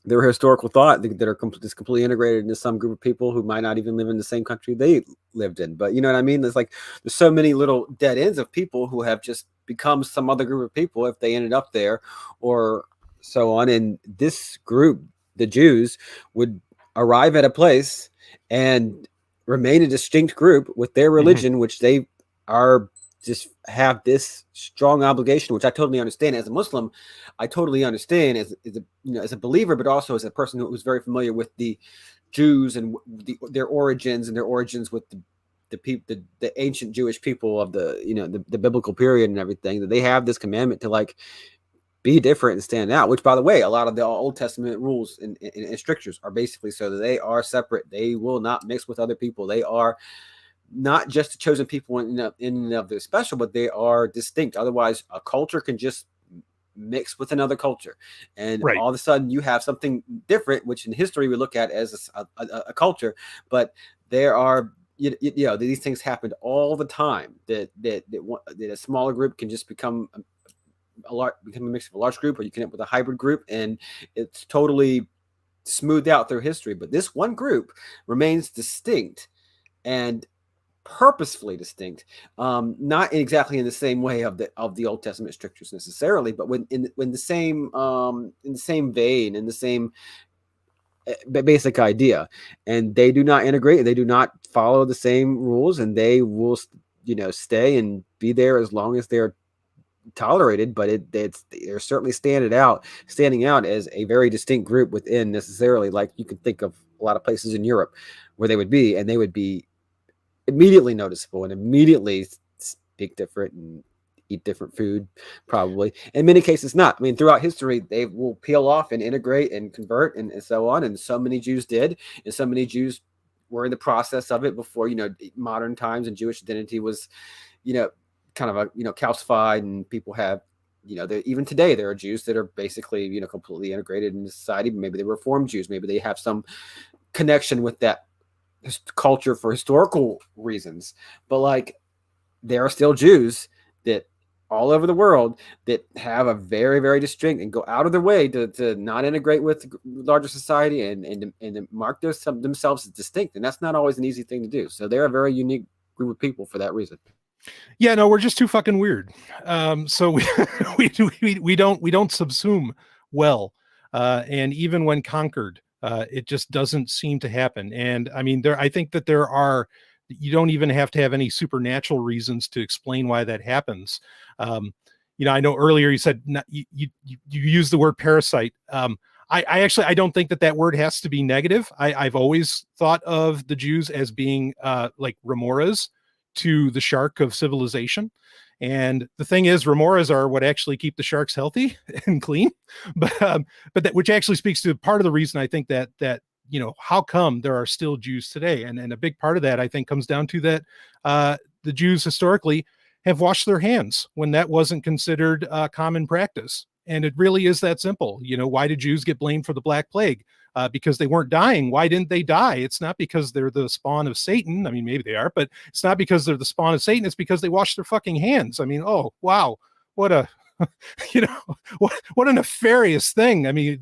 their historical thought that are just completely integrated into some group of people who might not even live in the same country they lived in. But you know what I mean? It's like there's so many little dead ends of people who have just become some other group of people if they ended up there, or so on. And this group, the Jews, would arrive at a place and remain a distinct group with their religion, which they are just have this strong obligation, which I totally understand as a Muslim. I totally understand as a believer, but also as a person who was very familiar with the Jews and their origins with the ancient Jewish people of the biblical period and everything, that they have this commandment to like be different and stand out, which, by the way, a lot of the Old Testament rules and strictures are basically so that they are separate. They will not mix with other people. They are not just the chosen people in and of their special, but they are distinct. Otherwise, a culture can just mix with another culture, and all of a sudden you have something different, which in history we look at as a culture. But there are, you know, these things happened all the time. That a smaller group can just become a mix of a large group, or you can end up with a hybrid group, and it's totally smoothed out through history. But this one group remains distinct and purposefully distinct, not exactly in the same way of the Old Testament strictures necessarily, but when in the same vein, in the same basic idea. And they do not integrate, they do not follow the same rules, and they will, you know, stay and be there as long as they're tolerated. But they're certainly standing out as a very distinct group within, necessarily, like you can think of a lot of places in Europe where they would be, and they would be immediately noticeable and immediately speak different and eat different food, probably. In many cases not. I mean, throughout history, they will peel off and integrate and convert and so on, and so many Jews did, and so many Jews were in the process of it before, you know, modern times, and Jewish identity was, you know, kind of calcified, and people have, you know, even today there are Jews that are basically, you know, completely integrated into society. Maybe they were Reformed Jews, maybe they have some connection with that culture for historical reasons, but like there are still Jews that all over the world that have a very, very distinct and go out of their way to not integrate with larger society and mark themselves as distinct, and that's not always an easy thing to do. So they're a very unique group of people for that reason. Yeah, no, we're just too fucking weird. So we don't subsume well, and even when conquered, it just doesn't seem to happen. And I mean, I think that you don't even have to have any supernatural reasons to explain why that happens. You know, I know earlier you said you used the word parasite. I don't think that word has to be negative. I've always thought of the Jews as being like remoras to the shark of civilization. And the thing is, remoras are what actually keep the sharks healthy and clean. But that, which actually speaks to part of the reason I think that you know, how come there are still Jews today, and a big part of that I think comes down to that the Jews historically have washed their hands when that wasn't considered common practice. And it really is that simple. You know, why did Jews get blamed for the Black Plague? Because they weren't dying. Why didn't they die? It's not because they're the spawn of Satan. I mean, maybe they are, but it's not because they're the spawn of Satan. It's because they washed their fucking hands. I mean, oh, wow. What a, you know, what a nefarious thing. I mean,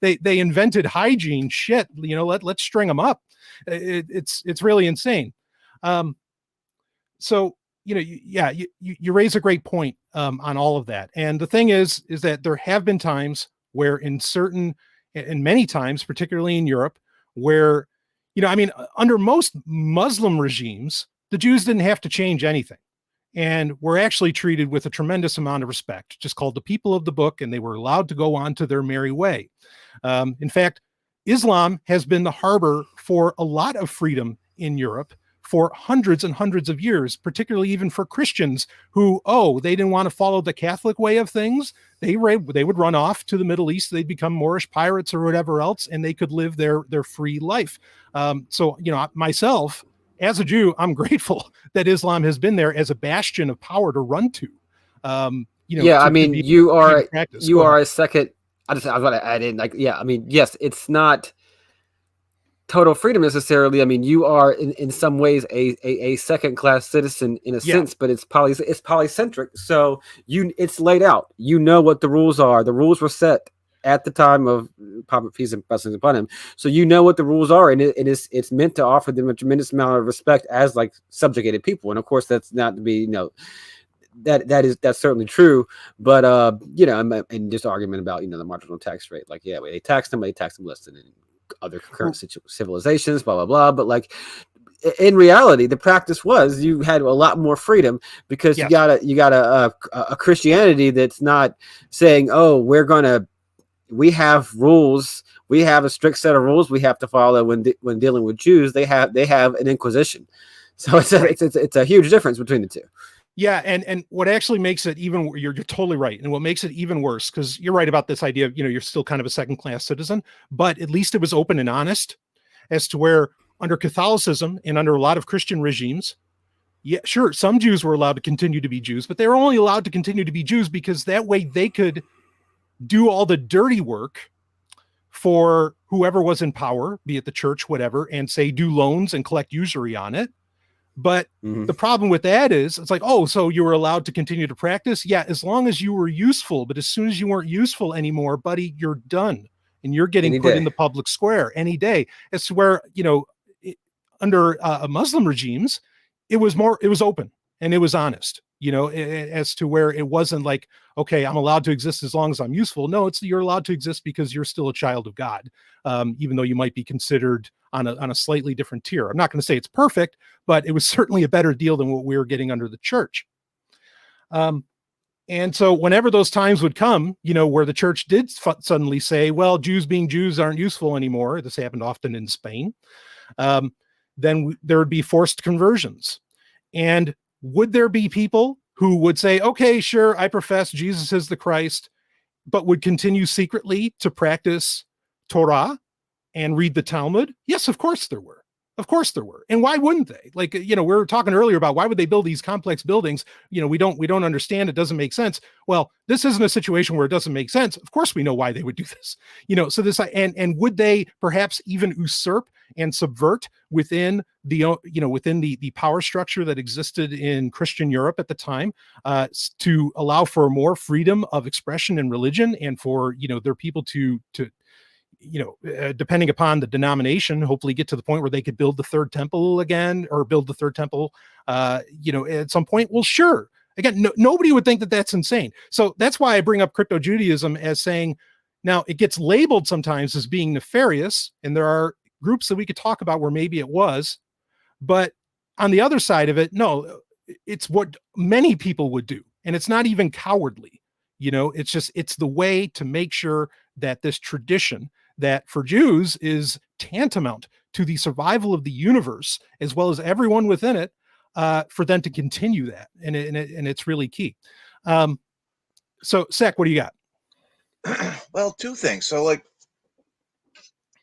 they invented hygiene shit, you know, let's string them up. It's really insane. So, you know, you raise a great point on all of that. And the thing is that there have been times where and many times, particularly in Europe, where, you know, I mean, under most Muslim regimes, the Jews didn't have to change anything. And were actually treated with a tremendous amount of respect, just called the people of the book, and they were allowed to go on to their merry way. In fact, Islam has been the harbor for a lot of freedom in Europe for hundreds and hundreds of years, particularly even for Christians who, they didn't want to follow the Catholic way of things. They would run off to the Middle East. They'd become Moorish pirates or whatever else, and they could live their free life. So, you know, myself, as a Jew, I'm grateful that Islam has been there as a bastion of power to run to. You know, yeah, I mean, you are a second. I was going to add in, like, yeah, I mean, yes, it's not total freedom necessarily. I mean, you are in some ways a second class citizen in a sense, but it's polycentric. So it's laid out. You know what the rules are. The rules were set at the time of Prophet peace and blessings upon him. So you know what the rules are, and it's meant to offer them a tremendous amount of respect as like subjugated people. And of course, that's not to be, you know, that's certainly true. But you know, and just argument about, you know, the marginal tax rate, like, yeah, they tax them less than in other concurrent civilizations, blah blah blah. But like, in reality, the practice was you had a lot more freedom because you got a Christianity that's not saying, we have rules. We have a strict set of rules we have to follow when dealing with Jews. They have an inquisition. So it's a huge difference between the two. Yeah, and what actually makes it even, you're totally right, and what makes it even worse, because you're right about this idea of, you're still kind of a second-class citizen, but at least it was open and honest as to where under Catholicism and under a lot of Christian regimes, yeah, sure, some Jews were allowed to continue to be Jews, but they were only allowed to continue to be Jews because that way they could do all the dirty work for whoever was in power, be it the church, whatever, and say do loans and collect usury on it. But the problem with that is it's like, oh, so you were allowed to continue to practice? Yeah, as long as you were useful. But as soon as you weren't useful anymore, buddy, you're done. And you're getting put in the public square any day. It's where, under Muslim regimes, it was open and it was honest, as to where it wasn't like, okay, I'm allowed to exist as long as I'm useful. No, you're allowed to exist because you're still a child of God, even though you might be considered on a slightly different tier. I'm not going to say it's perfect, but it was certainly a better deal than what we were getting under the church. And so whenever those times would come, where the church did suddenly say, well, Jews being Jews aren't useful anymore. This happened often in Spain. Then there would be forced conversions. And would there be people who would say, okay, sure, I profess Jesus is the Christ, but would continue secretly to practice Torah and read the Talmud? Yes, of course there were. Of course there were. And why wouldn't they? Like, we were talking earlier about why would they build these complex buildings? We don't understand. It doesn't make sense. Well, this isn't a situation where it doesn't make sense. Of course we know why they would do this. So this, and would they perhaps even usurp and subvert within the power structure that existed in Christian Europe at the time, to allow for more freedom of expression and religion, and for, their people to depending upon the denomination, hopefully get to the point where they could build the third temple again, or build the third temple, at some point? Well, sure. Again, nobody would think that that's insane. So that's why I bring up crypto Judaism as saying, now it gets labeled sometimes as being nefarious, and there are groups that we could talk about where maybe it was, but on the other side of it, no, it's what many people would do. And it's not even cowardly, it's the way to make sure that this tradition that for Jews is tantamount to the survival of the universe, as well as everyone within it, for them to continue that. And it's really key. So Sek, what do you got? Well, two things. So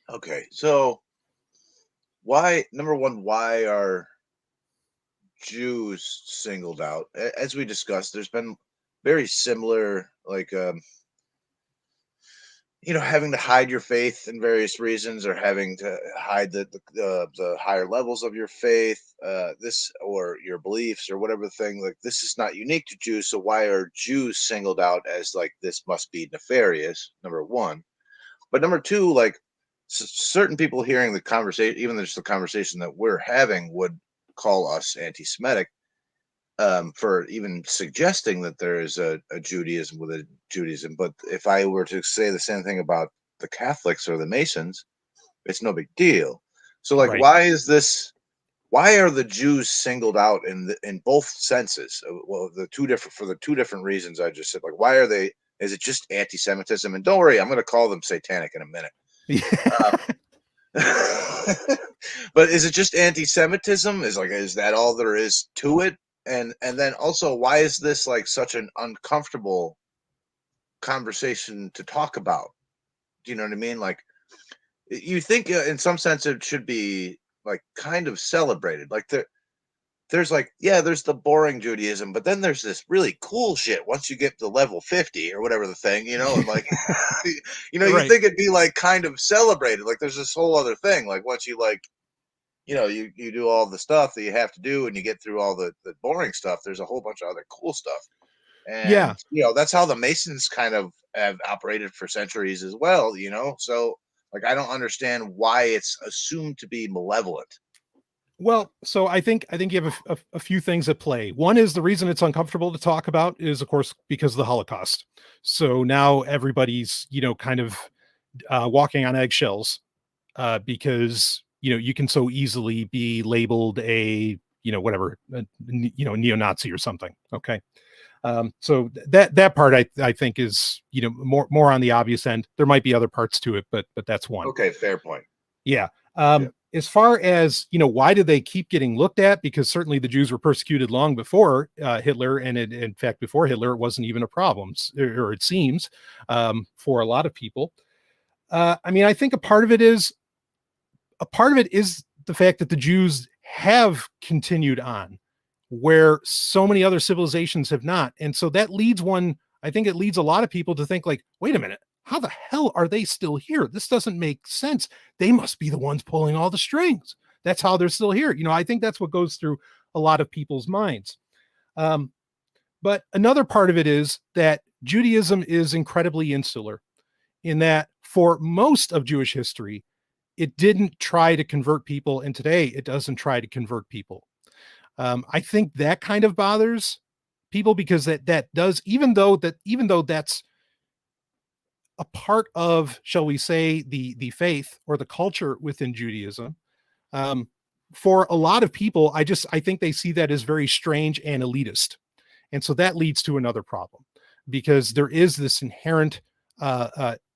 okay. So number one, why are Jews singled out? As we discussed, there's been very similar, having to hide your faith in various reasons, or having to hide the higher levels of your faith, or your beliefs, or whatever thing. Like, this is not unique to Jews. So why are Jews singled out as this must be nefarious? Number one. But number two, certain people hearing the conversation, even just the conversation that we're having, would call us anti-Semitic, for even suggesting that there is a Judaism with a Judaism. But if I were to say the same thing about the Catholics or the Masons, it's no big deal. So right. Why are the Jews singled out in both senses? Well, for the two different reasons I just said. Why are they? Is it just anti-Semitism? And don't worry, I'm going to call them satanic in a minute. But is it just anti-Semitism? Is that all there is to it? And then also, why is this such an uncomfortable conversation to talk about? Do you know what I mean? You think in some sense it should be kind of celebrated. There's there's the boring Judaism, but then there's this really cool shit once you get to level 50 or whatever the thing, and right. You think it'd be kind of celebrated. There's this whole other thing. Once you you do all the stuff that you have to do, and you get through all the boring stuff, there's a whole bunch of other cool stuff. And that's how the Masons kind of have operated for centuries as well, so I don't understand why it's assumed to be malevolent. Well, so I think you have a few things at play. One is the reason it's uncomfortable to talk about is, of course, because of the Holocaust. So now everybody's kind of walking on eggshells, because you can so easily be labeled a neo-Nazi or something. Okay. So that part I think is more on the obvious end. There might be other parts to it, but that's one. Okay, fair point. Yeah. as far as, why did they keep getting looked at? Because certainly the Jews were persecuted long before Hitler. And in fact, before Hitler, it wasn't even a problem, or it seems, for a lot of people. I think a part of it is the fact that the Jews have continued on where so many other civilizations have not. And so that leads a lot of people to think like, wait a minute, how the hell are they still here? This doesn't make sense. They must be the ones pulling all the strings. That's how they're still here. I think that's what goes through a lot of people's minds. But another part of it is that Judaism is incredibly insular in that for most of Jewish history, it didn't try to convert people. And today it doesn't try to convert people. I think that kind of bothers people because that does, even though that's a part of, shall we say, the faith or the culture within Judaism, for a lot of people, I think they see that as very strange and elitist. And so that leads to another problem because there is this inherent, and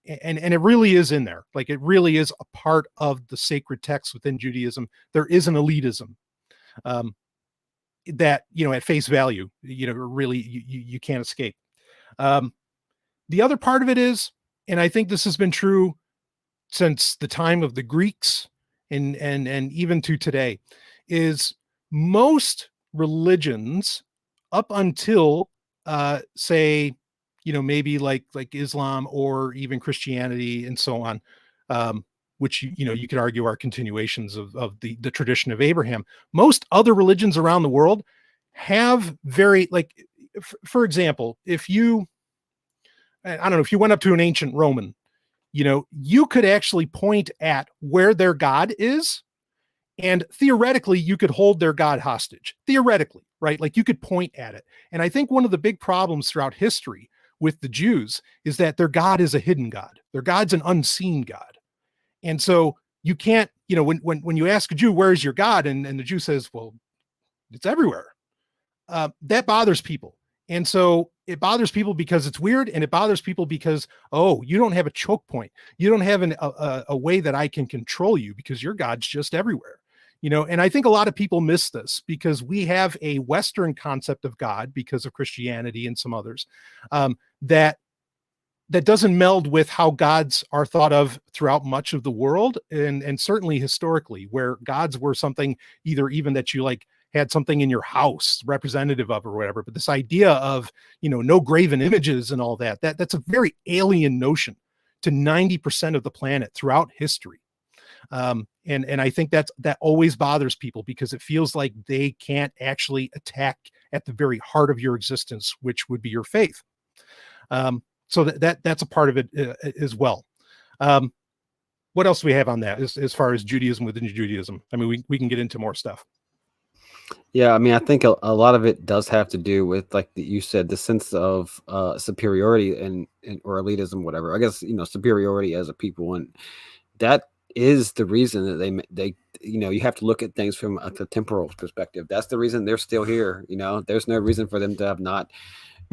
it really is in there. Like it really is a part of the sacred text within Judaism. There is an elitism. That, at face value, really you can't escape. The other part of it is, and I think this has been true since the time of the Greeks and even to today, is most religions up until say, maybe like Islam or even Christianity and so on, which, you could argue are continuations of the tradition of Abraham. Most other religions around the world have very, for example, if you went up to an ancient Roman, you could actually point at where their God is. And theoretically, you could hold their God hostage, theoretically, right? Like you could point at it. And I think one of the big problems throughout history with the Jews is that their God is a hidden God. Their God's an unseen God. And so you can't, when you ask a Jew, where is your God? And the Jew says, well, it's everywhere. That bothers people. And so it bothers people because it's weird. And it bothers people because, you don't have a choke point. You don't have a way that I can control you because your God's just everywhere. And I think a lot of people miss this because we have a Western concept of God because of Christianity and some others, that doesn't meld with how gods are thought of throughout much of the world. And certainly historically, where gods were something either even that you had something in your house representative of or whatever. But this idea of, no graven images and all that's a very alien notion to 90% of the planet throughout history. And I think that always bothers people because it feels like they can't actually attack at the very heart of your existence, which would be your faith. So that's a part of it as well. What else do we have on that as far as Judaism within Judaism? I mean, we can get into more stuff. Yeah, I think a lot of it does have to do with, like you said, the sense of superiority and or elitism, whatever. I guess superiority as a people, and that is the reason that they you have to look at things from a temporal perspective. That's the reason they're still here. There's no reason for them to have not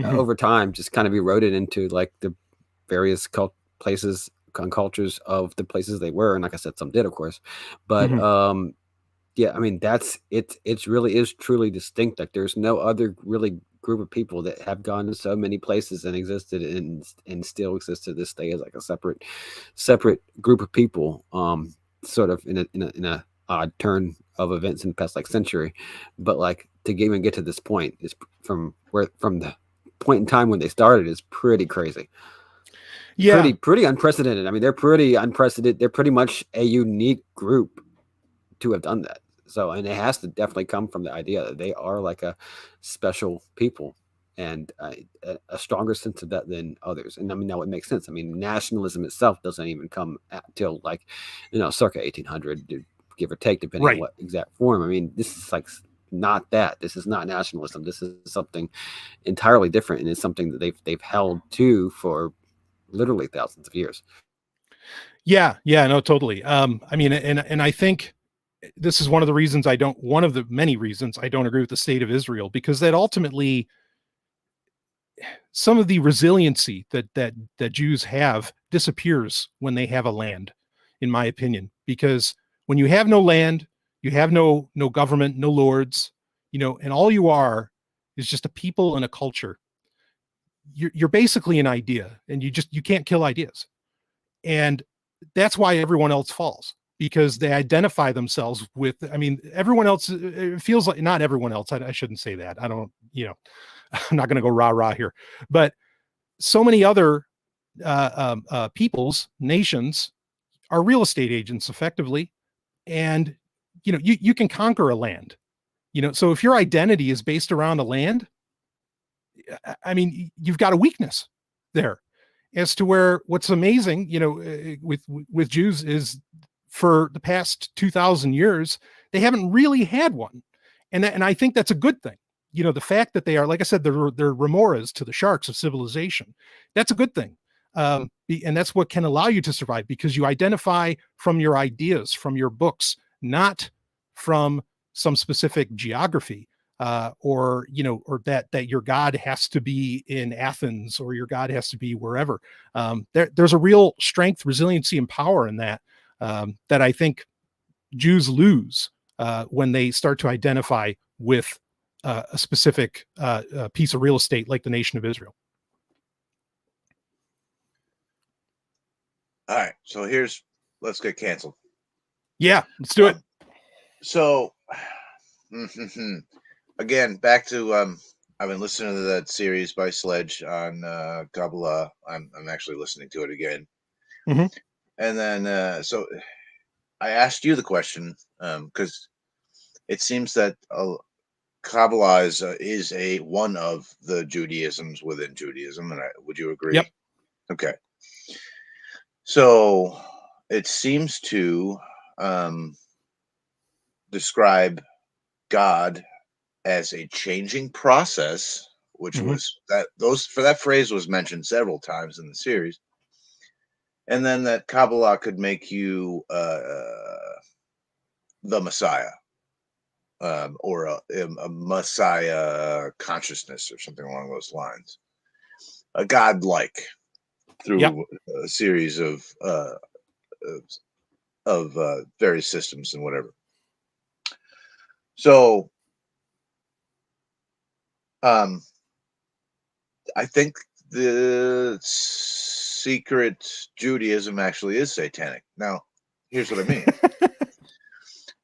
over time just kind of eroded into like the various places and cultures of the places they were. And like I said, some did, of course, but yeah, that's it. It really is truly distinct. Like there's no other really group of people that have gone to so many places and existed and still exist to this day as like a separate group of people. Sort of in a odd turn of events in the past century, but like to even get to this point is from the point in time when they started is pretty crazy. Yeah, pretty unprecedented. They're pretty unprecedented. They're pretty much a unique group to have done that. So, and it has to definitely come from the idea that they are like a special people and a stronger sense of that than others. And now it makes sense. Nationalism itself doesn't even come till circa 1800, give or take, depending on what exact form. This is not that. This is not nationalism. This is something entirely different, and it's something that they've held to for literally thousands of years. Yeah, no, totally. And I think this is one of the many reasons I don't agree with the state of Israel, because that ultimately some of the resiliency that Jews have disappears when they have a land, in my opinion, because When you have no land, you have no government, no lords, and all you are is just a people and a culture. You're basically an idea, and you can't kill ideas. And that's why everyone else falls, because they identify themselves with, everyone else. It feels like, not everyone else. I shouldn't say that. I don't, I'm not going to go rah here, but so many other peoples, nations are real estate agents effectively. And, you can conquer a land, so if your identity is based around a land, you've got a weakness there. As to where what's amazing, with Jews is for the past 2,000 years, they haven't really had one. And I think that's a good thing. The fact that they are, like I said, they're remoras to the sharks of civilization. That's a good thing. And that's what can allow you to survive, because you identify from your ideas, from your books, not from some specific geography. Or that your God has to be in Athens, or your God has to be wherever. There's a real strength, resiliency, and power in that that I think Jews lose when they start to identify with a specific piece of real estate like the nation of Israel. All right, so let's get canceled. Yeah, let's do it. So. Again, back to I've been listening to that series by Sledge on Kabbalah. I'm actually listening to it again. Mm-hmm. And then so I asked you the question because it seems that Kabbalah is a one of the Judaisms within Judaism, and would you agree? Yep. Okay. So it seems to describe God as a changing process, which was that phrase was mentioned several times in the series, and then that Kabbalah could make you the Messiah, or a Messiah consciousness, or something along those lines, a God-like, through a series of various systems and whatever. So. I think the secret Judaism actually is satanic. Now, here's what I mean.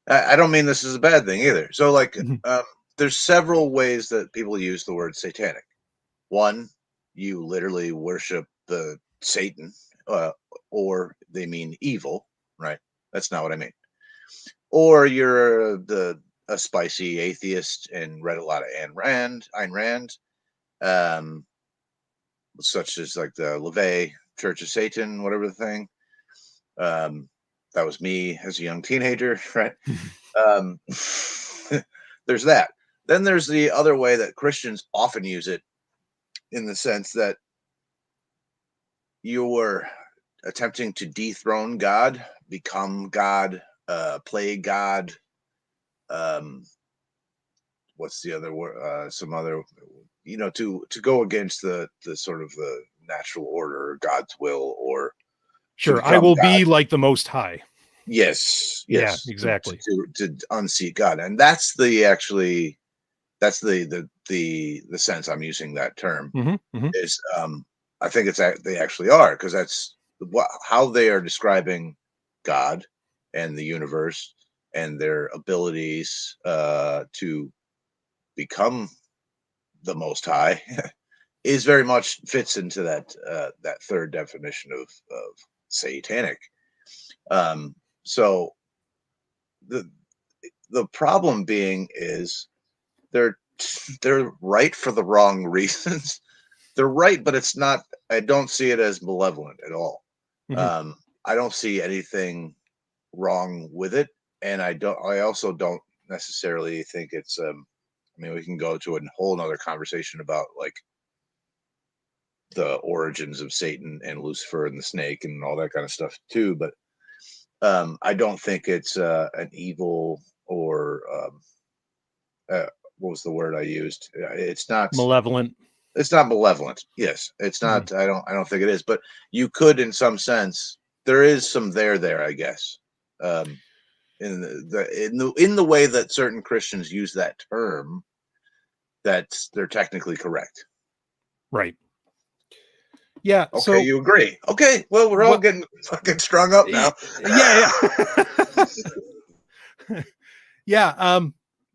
I don't mean this is a bad thing either. So, there's several ways that people use the word satanic. One, you literally worship the Satan, or they mean evil, right? That's not what I mean. Or you're a spicy atheist and read a lot of Ayn Rand. Such as like the LaVey Church of Satan, whatever the thing. That was me as a young teenager, right? There's that. Then there's the other way that Christians often use it, in the sense that you were attempting to dethrone God, become God, play God. What's the other word? Some other, to go against the sort of the natural order, or God's will, or sure, I will be like the Most High. Yes. Yeah, exactly. To unseat God, and that's the sense I'm using that term. Is I think they actually are, because that's how they are describing God and the universe and their abilities to become the Most High is very much fits into that third definition of satanic. So the problem being is they're right for the wrong reasons. They're right, but it's not. I don't see it as malevolent at all. I don't see anything wrong with it, and I also don't necessarily think it's. We can go to a whole nother conversation about like the origins of Satan and Lucifer and the snake and all that kind of stuff too. But I don't think it's an evil, or what was the word I used? It's not malevolent. It's not malevolent. Yes, it's not. I don't think it is. But you could, in some sense, there is some there, I guess. in the way that certain Christians use that term, that they're technically correct. Right. Yeah. Okay, so you agree. Okay, well, we're all getting fucking strung up now. Yeah. Yeah.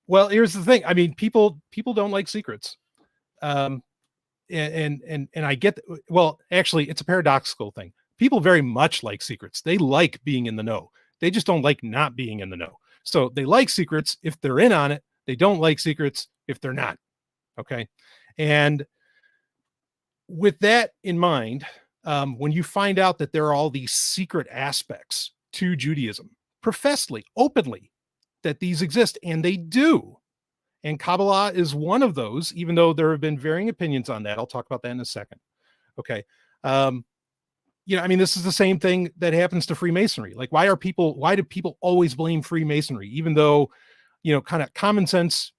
Well, here's the thing. I mean, people don't like secrets. And I get, well, actually, it's a paradoxical thing. People very much like secrets. They like being in the know. They just don't like not being in the know. So they like secrets if they're in on it. They don't like secrets if they're not. Okay. And with that in mind, when you find out that there are all these secret aspects to Judaism, professedly, openly, that these exist, and they do. And Kabbalah is one of those, even though there have been varying opinions on that. I'll talk about that in a second. Okay. I mean, this is the same thing that happens to Freemasonry. Like, why do people always blame Freemasonry, even though, kind of common sense,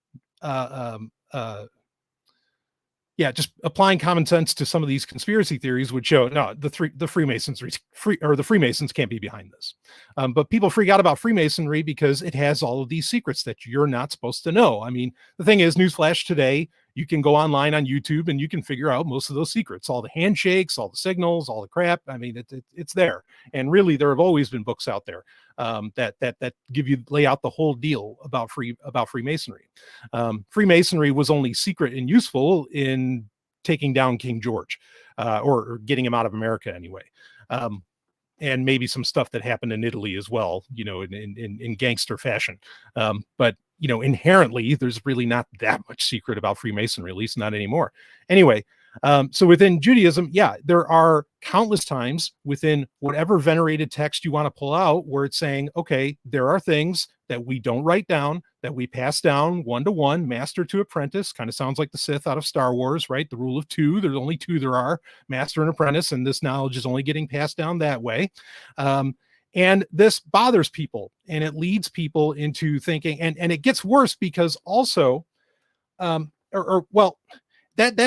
just applying common sense to some of these conspiracy theories would show no, the Freemasons can't be behind this. But people freak out about Freemasonry because it has all of these secrets that you're not supposed to know. I mean, the thing is, newsflash today, you can go online on YouTube and you can figure out most of those secrets, all the handshakes, all the signals, all the crap. I mean, it's there. And really, there have always been books out there that lay out the whole deal about Freemasonry. Freemasonry was only secret and useful in taking down King George, or getting him out of America anyway. And maybe some stuff that happened in Italy as well, in gangster fashion. But inherently, there's really not that much secret about Freemasonry, at least not anymore. Anyway, so within Judaism, there are countless times within whatever venerated text you want to pull out where it's saying, okay, there are things that we don't write down, that we pass down 1-to-1, master to apprentice. Kind of sounds like the Sith out of Star Wars, right? The rule of two. There's only two there are, master and apprentice, and this knowledge is only getting passed down that way. And this bothers people, and it leads people into thinking, and it gets worse because also, that's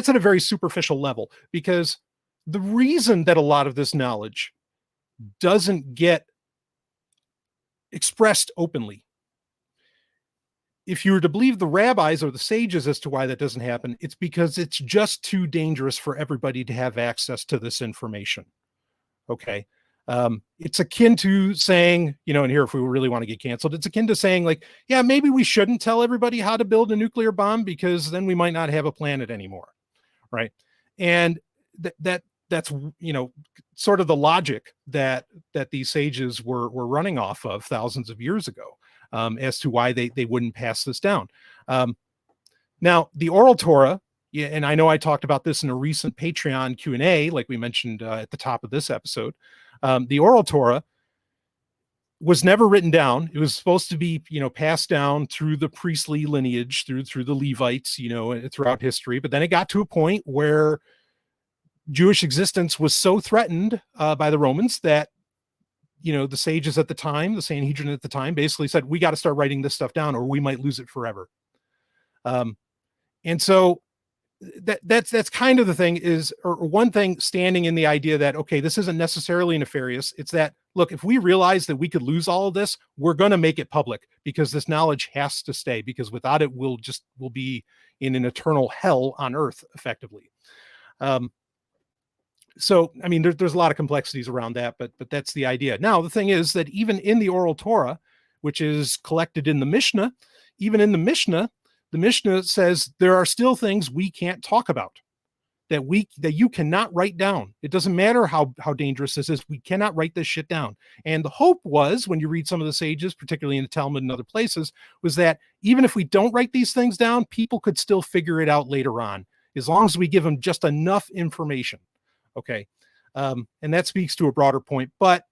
at a very superficial level, because the reason that a lot of this knowledge doesn't get expressed openly, if you were to believe the rabbis or the sages as to why that doesn't happen, it's because it's just too dangerous for everybody to have access to this information. Okay. It's akin to saying, and here, if we really want to get canceled, it's akin to saying, like, yeah, maybe we shouldn't tell everybody how to build a nuclear bomb because then we might not have a planet anymore. Right. And that's, sort of the logic that these sages were running off of thousands of years ago, as to why they wouldn't pass this down. Now, the oral Torah, and I know I talked about this in a recent Patreon Q&A, like we mentioned at the top of this episode. The oral Torah was never written down. It was supposed to be, passed down through the priestly lineage, through the Levites, throughout history. But then it got to a point where Jewish existence was so threatened by the Romans that, the sages at the time, the Sanhedrin at the time, basically said, we got to start writing this stuff down or we might lose it forever. And so that's kind of the thing is, or one thing standing in the idea that, okay, this isn't necessarily nefarious. It's that, look, if we realize that we could lose all of this, we're going to make it public because this knowledge has to stay, because without it, we'll be in an eternal hell on earth, effectively. So, I mean, there's a lot of complexities around that, but that's the idea. Now, the thing is that even in the oral Torah, which is collected in the Mishnah, even in the Mishnah says there are still things we can't talk about, that you cannot write down. It doesn't matter how dangerous this is. We cannot write this shit down. And the hope was, when you read some of the sages, particularly in the Talmud and other places, was that even if we don't write these things down, people could still figure it out later on, as long as we give them just enough information. Okay. And that speaks to a broader point, but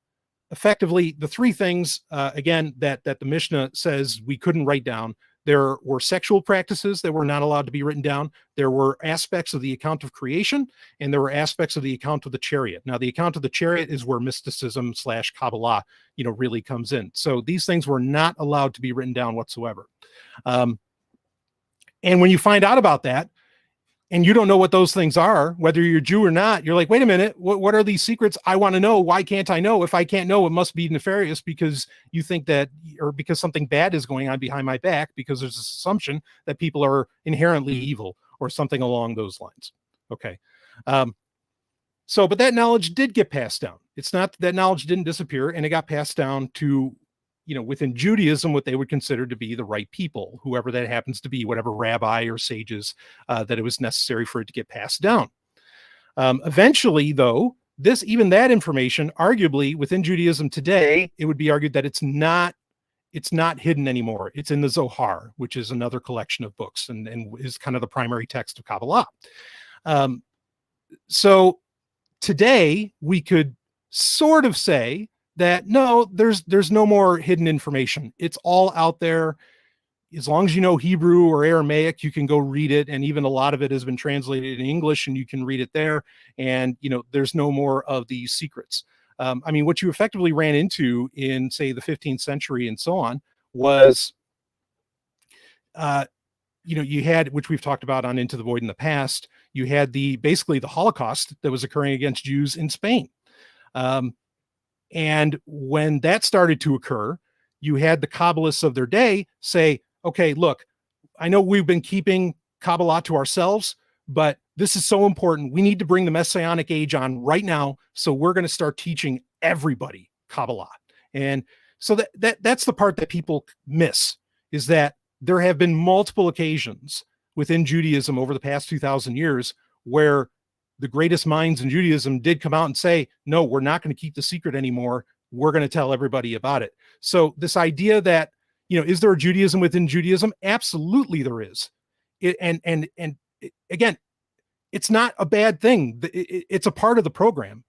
effectively the three things, again, that the Mishnah says we couldn't write down. There were sexual practices that were not allowed to be written down. There were aspects of the account of creation, and there were aspects of the account of the chariot. Now, the account of the chariot is where mysticism / Kabbalah, really comes in. So these things were not allowed to be written down whatsoever. And when you find out about that, and you don't know what those things are, whether you're Jew or not. You're like, wait a minute, what are these secrets? I want to know. Why can't I know? If I can't know, it must be nefarious because you think that, or because something bad is going on behind my back, because there's this assumption that people are inherently evil or something along those lines. Okay. But that knowledge did get passed down. It's not that knowledge didn't disappear, and it got passed down to, within Judaism, what they would consider to be the right people, whoever that happens to be, whatever rabbi or sages that it was necessary for it to get passed down. Eventually, though, even that information, arguably within Judaism today, it would be argued that it's not hidden anymore. It's in the Zohar, which is another collection of books and is kind of the primary text of Kabbalah. So today we could sort of say that no, there's no more hidden information. It's all out there. As long as you know Hebrew or Aramaic, you can go read it. And even a lot of it has been translated in English and you can read it there. And, there's no more of these secrets. What you effectively ran into in, say, the 15th century and so on was, you had, which we've talked about on Into the Void in the past, you had basically the Holocaust that was occurring against Jews in Spain. And when that started to occur, you had the Kabbalists of their day say, okay, look, I know we've been keeping Kabbalah to ourselves, but this is so important. We need to bring the Messianic age on right now. So we're going to start teaching everybody Kabbalah. And so that's the part that people miss, is that there have been multiple occasions within Judaism over the past 2,000 years where the greatest minds in Judaism did come out and say, no, we're not going to keep the secret anymore. We're going to tell everybody about it. So this idea that, is there a Judaism within Judaism? Absolutely there is. Again, it's not a bad thing. It's a part of the program,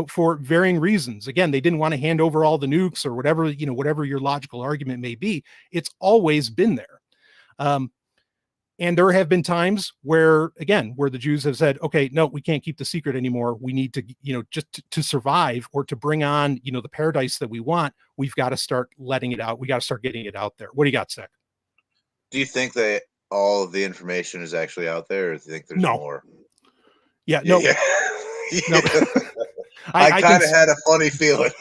for varying reasons. Again, they didn't want to hand over all the nukes or whatever, whatever your logical argument may be. It's always been there. And there have been times where the Jews have said, okay, no, we can't keep the secret anymore. We need to, just to survive or to bring on, the paradise that we want, we've got to start letting it out. We got to start getting it out there. What do you got, Zach? Do you think that all of the information is actually out there, or do you think there's more? Yeah, no. Yeah. No. I kind of had a funny feeling.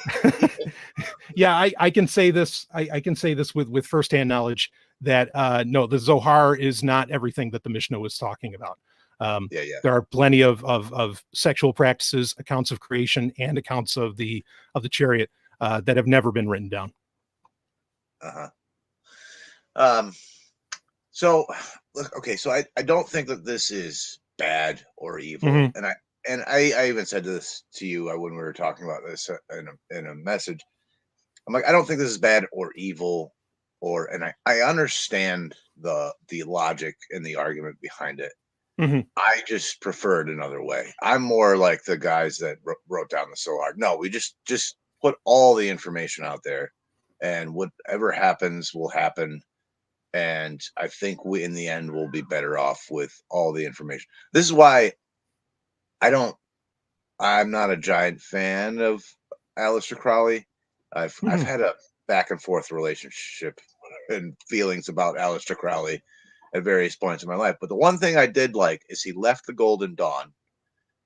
Yeah, I can say this. I can say this with firsthand knowledge that no, the Zohar is not everything that the Mishnah was talking about. There are plenty of sexual practices, accounts of creation, and accounts of the chariot that have never been written down. So I don't think that this is bad or evil, Mm-hmm. and I even said this to you when we were talking about this in a message. I'm like, I don't think this is bad or evil, and I understand the logic and the argument behind it. Mm-hmm. I just prefer it another way. I'm more like the guys that wrote down the Zohar. No, we just put all the information out there, and whatever happens will happen. And I think we, in the end, will be better off with all the information. This is why I'm not a giant fan of Aleister Crowley. I've had a back and forth relationship and feelings about Aleister Crowley at various points in my life. But the one thing I did like is he left the Golden Dawn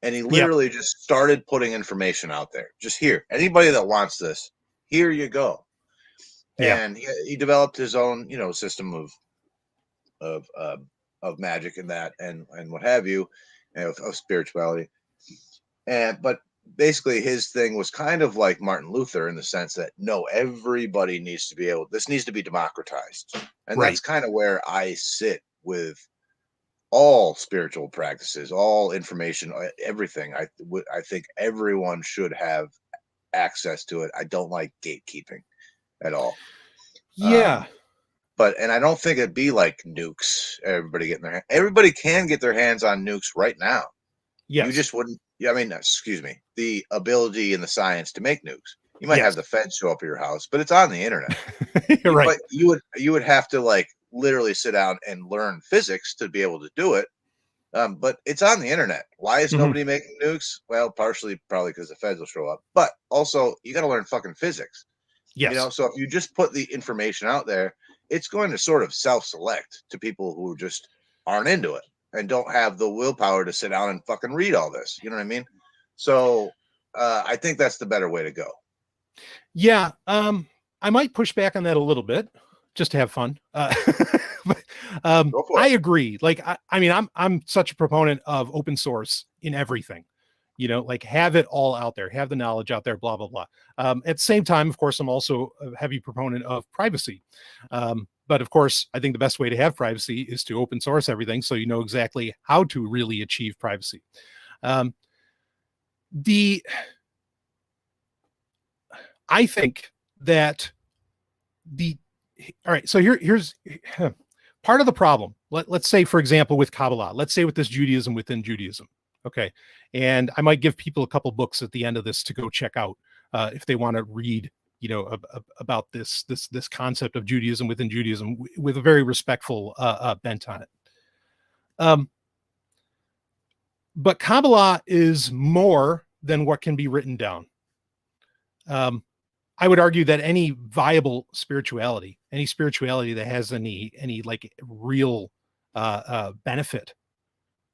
and he literally just started putting information out there. Just here, anybody that wants this, here you go. Yeah. And he developed his own, system of magic and that and what have you, and of spirituality. But basically his thing was kind of like Martin Luther in the sense that no, everybody needs to be this needs to be democratized. And that's kind of where I sit with all spiritual practices, all information, everything. I think everyone should have access to it. I don't like gatekeeping at all. Yeah. And I don't think it'd be like nukes. Everybody can get their hands on nukes right now. Yes. You just wouldn't. Excuse me. The ability and the science to make nukes. You might have the feds show up at your house, but it's on the internet. Right. You would have to literally sit down and learn physics to be able to do it. But it's on the internet. Why is nobody making nukes? Well, partially probably because the feds will show up, but also you got to learn fucking physics. Yes. So if you just put the information out there, it's going to sort of self-select to people who just aren't into it. and don't have the willpower to sit down and fucking read all this. You know what I mean? So I think that's the better way to go. Yeah. I might push back on that a little bit just to have fun. But, I agree. Like, I mean, I'm such a proponent of open source in everything, you know, like have it all out there, have the knowledge out there, blah, blah, blah. At the same time, of course, I'm also a heavy proponent of privacy. But of course, I think the best way to have privacy is to open source everything, so you know exactly how to really achieve privacy. I think that all right, so here's part of the problem. Let's say, for example, with Kabbalah, let's say with this Judaism within Judaism. Okay. And I might give people a couple books at the end of this to go check out if they want to read, you know, about this concept of Judaism within Judaism with a very respectful bent on it. But Kabbalah is more than what can be written down. I would argue that any viable spirituality, any spirituality that has any like real benefit,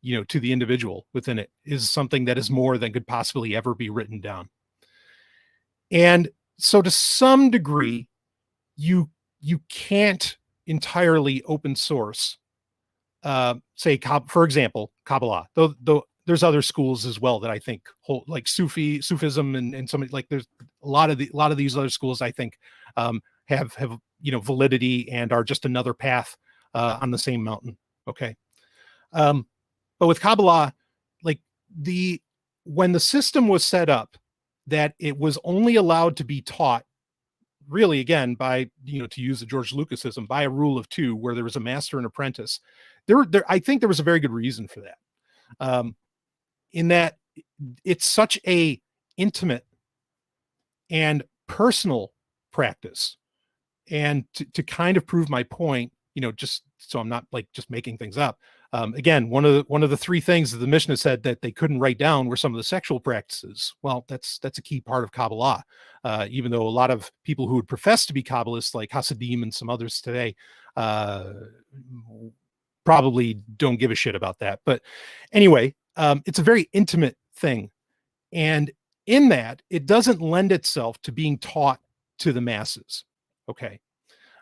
you know, to the individual within it, is something that is more than could possibly ever be written down. And so to some degree, you can't entirely open source, say, for example, Kabbalah, though there's other schools as well that I think hold, like Sufism and some, like there's a lot of these other schools I think have you know, validity and are just another path on the same mountain. Okay. But with Kabbalah, like when the system was set up that it was only allowed to be taught really, again, by, you know, to use the George Lucasism, by a rule of two, where there was a master and apprentice, I think there was a very good reason for that. In that it's such a intimate and personal practice. And to kind of prove my point, you know, just so I'm not like just making things up. Again, one of the three things that the Mishnah said that they couldn't write down were some of the sexual practices. Well, that's a key part of Kabbalah. Even though a lot of people who would profess to be Kabbalists, like Hasidim and some others today, probably don't give a shit about that. But anyway, it's a very intimate thing. And in that, it doesn't lend itself to being taught to the masses. Okay.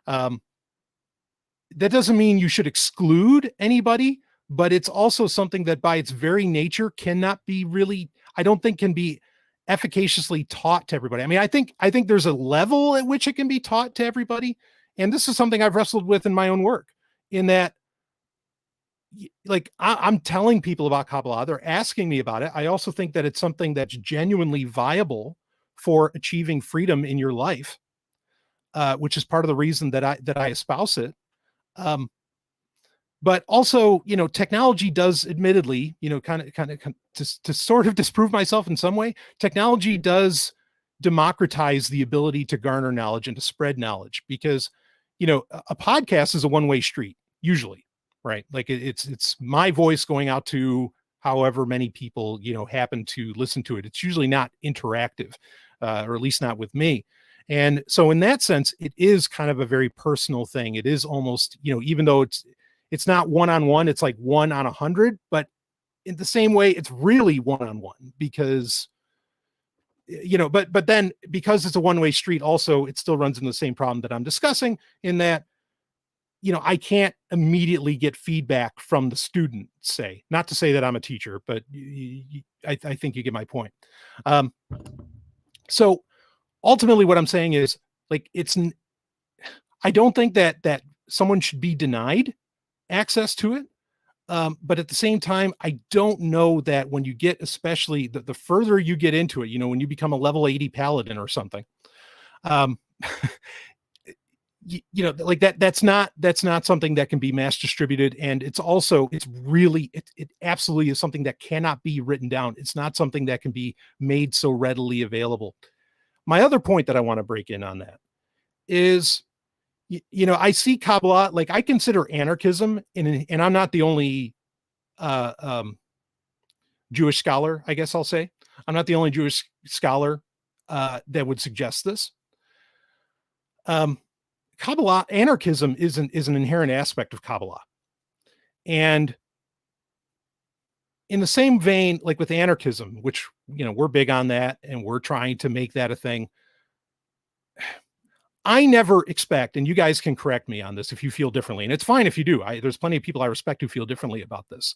That doesn't mean you should exclude anybody, but it's also something that by its very nature cannot be really, I don't think can be efficaciously taught to everybody. I mean, I think there's a level at which it can be taught to everybody. And this is something I've wrestled with in my own work, in that, like, I'm telling people about Kabbalah, they're asking me about it. I also think that it's something that's genuinely viable for achieving freedom in your life, which is part of the reason that I espouse it. But also, you know, technology does, admittedly, you know, kind of to sort of disprove myself in some way, technology does democratize the ability to garner knowledge and to spread knowledge, because, you know, a podcast is a one-way street usually, right? Like it's my voice going out to however many people, you know, happen to listen to it. It's usually not interactive, or at least not with me. And so in that sense, it is kind of a very personal thing. It is almost, you know, even though it's not one-on-one, it's like 1 on 100, but in the same way, it's really one-on-one, because, you know, but then because it's a one-way street, also, it still runs into the same problem that I'm discussing, in that, you know, I can't immediately get feedback from the student, say, not to say that I'm a teacher, but I think you get my point. So ultimately what I'm saying is, like, I don't think that someone should be denied access to it. But at the same time, I don't know that when you get, especially the further you get into it, you know, when you become a level 80 paladin or something, you know, like that's not something that can be mass distributed. And it absolutely is something that cannot be written down. It's not something that can be made so readily available. My other point that I want to break in on that is, you know, I see Kabbalah, like, I consider anarchism, and I'm not the only Jewish scholar, I guess I'll say. I'm not the only Jewish scholar that would suggest this. Kabbalah, anarchism is an inherent aspect of Kabbalah. And in the same vein, like with anarchism, which, we're big on that and we're trying to make that a thing. I never expect, and you guys can correct me on this if you feel differently, and it's fine if you do. There's plenty of people I respect who feel differently about this.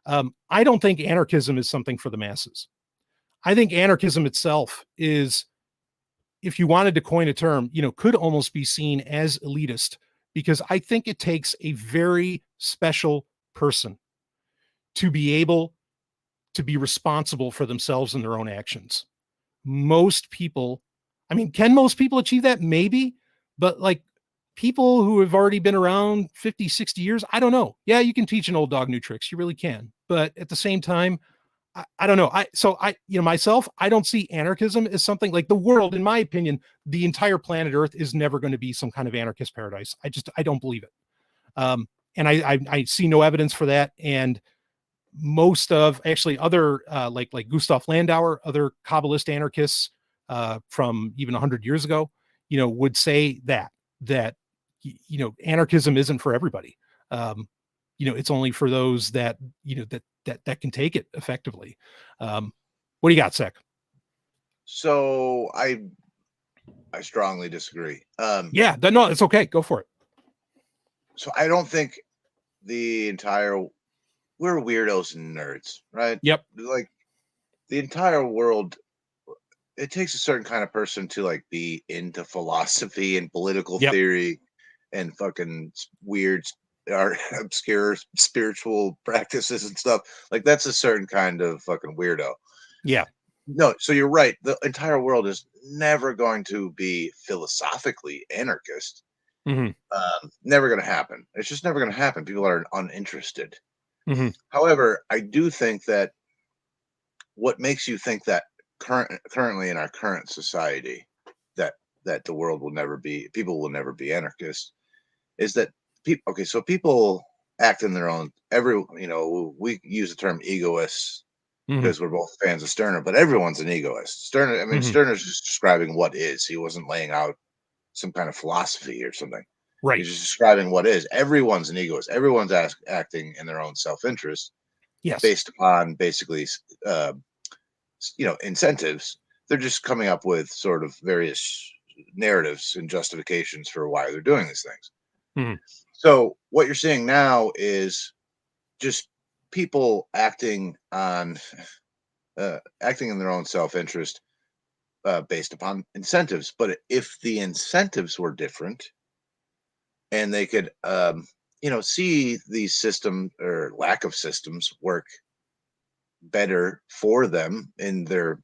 I don't think anarchism is something for the masses. I think anarchism itself is, if you wanted to coin a term, could almost be seen as elitist, because I think it takes a very special person to be able to be responsible for themselves and their own actions. Most people, can most people achieve that? Maybe, but like people who have already been around 50, 60 years, I don't know. Yeah, you can teach an old dog new tricks. You really can. But at the same time, I don't know. Myself, I don't see anarchism as something like the world, in my opinion, the entire planet Earth is never going to be some kind of anarchist paradise. I don't believe it. And I see no evidence for that. And most of actually other like Gustav Landauer, other Kabbalist anarchists from even 100 years ago, would say that anarchism isn't for everybody. It's only for those that that can take it effectively. What do you got, Sec? So I strongly disagree. Yeah, no, it's okay. Go for it. So I don't think we're weirdos and nerds, right? Yep. Like the entire world, it takes a certain kind of person to like be into philosophy and political theory and fucking weird or obscure spiritual practices and stuff. Like that's a certain kind of fucking weirdo. Yeah. No, so you're right. The entire world is never going to be philosophically anarchist. Mm-hmm. Never going to happen. It's just never going to happen. People are uninterested. Mm-hmm. However, I do think that what makes you think that currently in our current society that the world will never be, people will never be anarchists, is that people. Okay, so people act in their own. We use the term egoists because we're both fans of Stirner, but everyone's an egoist. Stirner's just describing what is. He wasn't laying out some kind of philosophy or something. Right. He's just describing what is. Everyone's an egoist. Everyone's acting in their own self-interest. Yes. Based upon basically, incentives. They're just coming up with sort of various narratives and justifications for why they're doing these things. Mm-hmm. So what you're seeing now is just people acting in their own self-interest based upon incentives. But if the incentives were different and they could, see these systems or lack of systems work better for them in their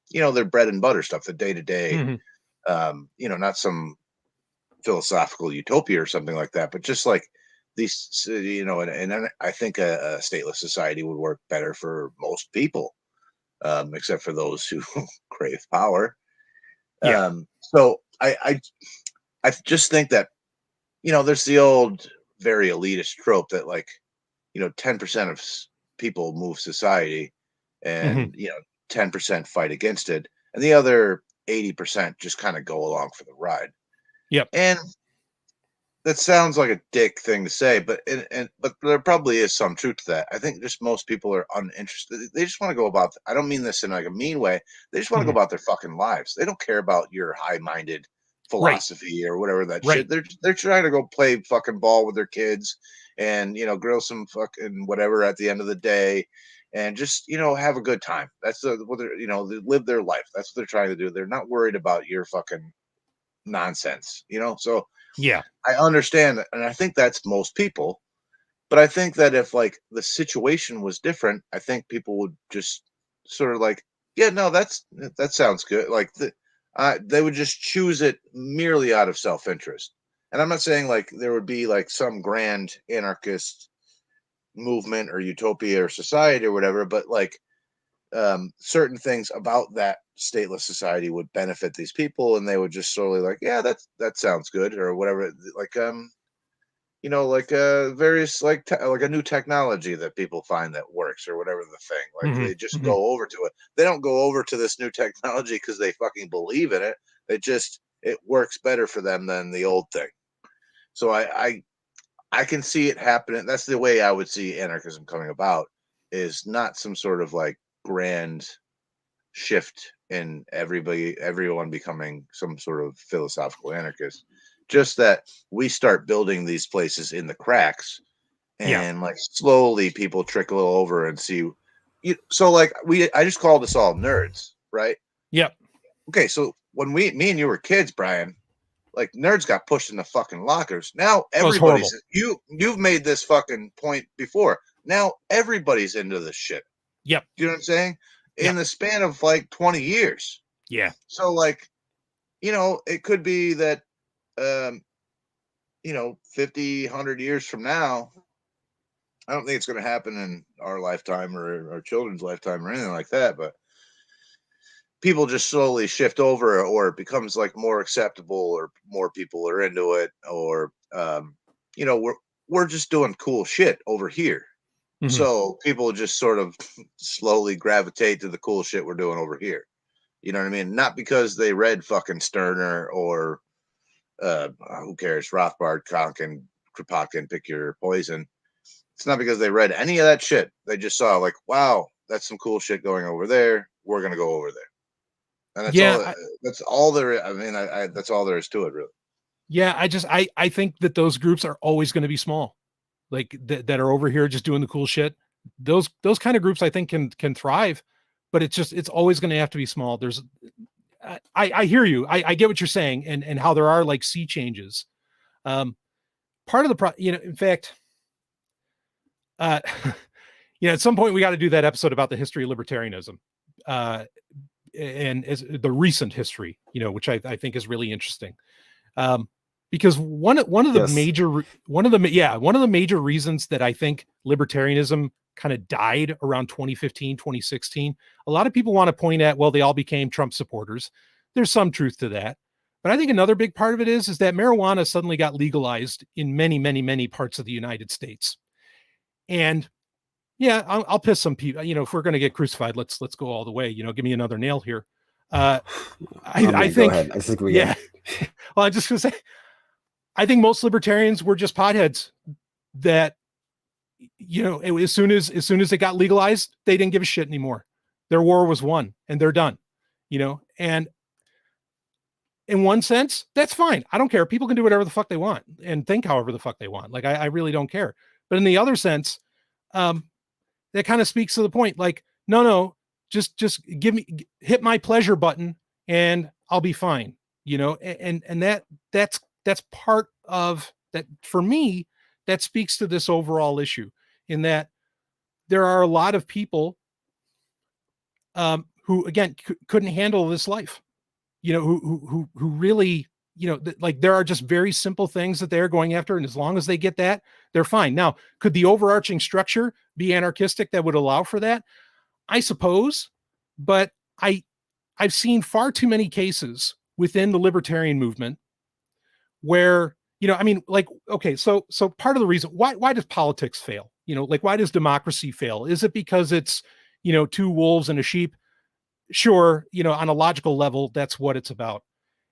bread and butter stuff, the day-to-day, not some philosophical utopia or something like that, but just like these, and I think a stateless society would work better for most people, except for those who crave power. Yeah. So I just think that, there's the old very elitist trope that 10% of people move society and, 10% fight against it. And the other 80% just kind of go along for the ride. Yep. And that sounds like a dick thing to say, but there probably is some truth to that. I think just most people are uninterested. They just want to go about. I don't mean this in like a mean way. They just want to go about their fucking lives. They don't care about your high-minded philosophy or whatever that shit. They're trying to go play fucking ball with their kids and grill some fucking whatever at the end of the day, and just have a good time. That's what they're they live their life. That's what they're trying to do. They're not worried about your fucking nonsense. So. Yeah. I understand that, and I think that's most people. But I think that if the situation was different, I think people would just sort of yeah, no, that sounds good. They would just choose it merely out of self-interest. And I'm not saying there would be some grand anarchist movement or utopia or society or whatever, but certain things about that stateless society would benefit these people, and they would just solely yeah, that sounds good or whatever. Various like a new technology that people find that works or whatever the thing. They just go over to it. They don't go over to this new technology because they fucking believe in it. It works better for them than the old thing. So I can see it happening. That's the way I would see anarchism coming about. is not some sort of like grand shift in everyone becoming some sort of philosophical anarchist. Just that we start building these places in the cracks, and like slowly people trickle over and see. So like I just called us all nerds, right? Yep. Okay, so when me and you were kids, Brian, like nerds got pushed in the fucking lockers. Now everybody's you've made this fucking point before. Now everybody's into this shit. Yep. Do you know what I'm saying? In the span of like 20 years. Yeah. So like, it could be that 50, 100 years from now, I don't think it's going to happen in our lifetime or our children's lifetime or anything like that, but people just slowly shift over, or it becomes like more acceptable, or more people are into it, or we're just doing cool shit over here. Mm-hmm. So people just sort of slowly gravitate to the cool shit we're doing over here. You know what I mean? Not because they read fucking Stirner or who cares, Rothbard, Konkin, Kropotkin, pick your poison. It's not because they read any of that shit. They just saw like, wow, that's some cool shit going over there. We're gonna go over there. And that's all there. I mean, that's all there is to it, really. Yeah, I think that those groups are always going to be small, like that are over here just doing the cool shit. Those kind of groups I think can thrive, but it's always going to have to be small. I hear you. I get what you're saying, and how there are like sea changes. Part of the in fact, at some point we got to do that episode about the history of libertarianism. And as the recent history, which I think is really interesting, because one of the major reasons that I think libertarianism kind of died around 2015, 2016, a lot of people want to point at, well, they all became Trump supporters. There's some truth to that, but I think another big part of it is that marijuana suddenly got legalized in many, many, many parts of the United States, and yeah, I'll piss some people. If we're going to get crucified, let's go all the way. Give me another nail here. I think. Go ahead. I think we well, I'm just going to say, I think most libertarians were just potheads. That as soon as it got legalized, they didn't give a shit anymore. Their war was won, and they're done. And in one sense, that's fine. I don't care. People can do whatever the fuck they want and think however the fuck they want. Like I really don't care. But in the other sense, that kind of speaks to the point. Like, no, just hit my pleasure button and I'll be fine. And that's part of that for me. That speaks to this overall issue, in that there are a lot of people who again couldn't handle this life. Who really, like there are just very simple things that they're going after. And as long as they get that, they're fine. Now, could the overarching structure be anarchistic that would allow for that? I suppose, but I've seen far too many cases within the libertarian movement where, okay, so part of the reason why does politics fail? Why does democracy fail? Is it because it's, two wolves and a sheep? Sure. On a logical level, that's what it's about.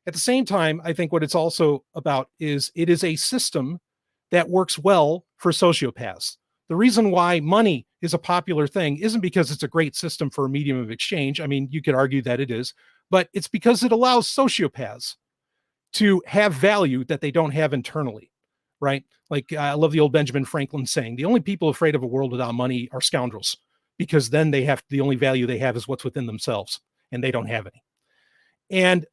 At the same time, I think what it's also about is it is a system that works well for sociopaths. The reason why money is a popular thing isn't because it's a great system for a medium of exchange. I mean, you could argue that it is, but it's because it allows sociopaths to have value that they don't have internally, right? Like I love the old Benjamin Franklin saying, the only people afraid of a world without money are scoundrels, because then the only value they have is what's within themselves, and they don't have any. And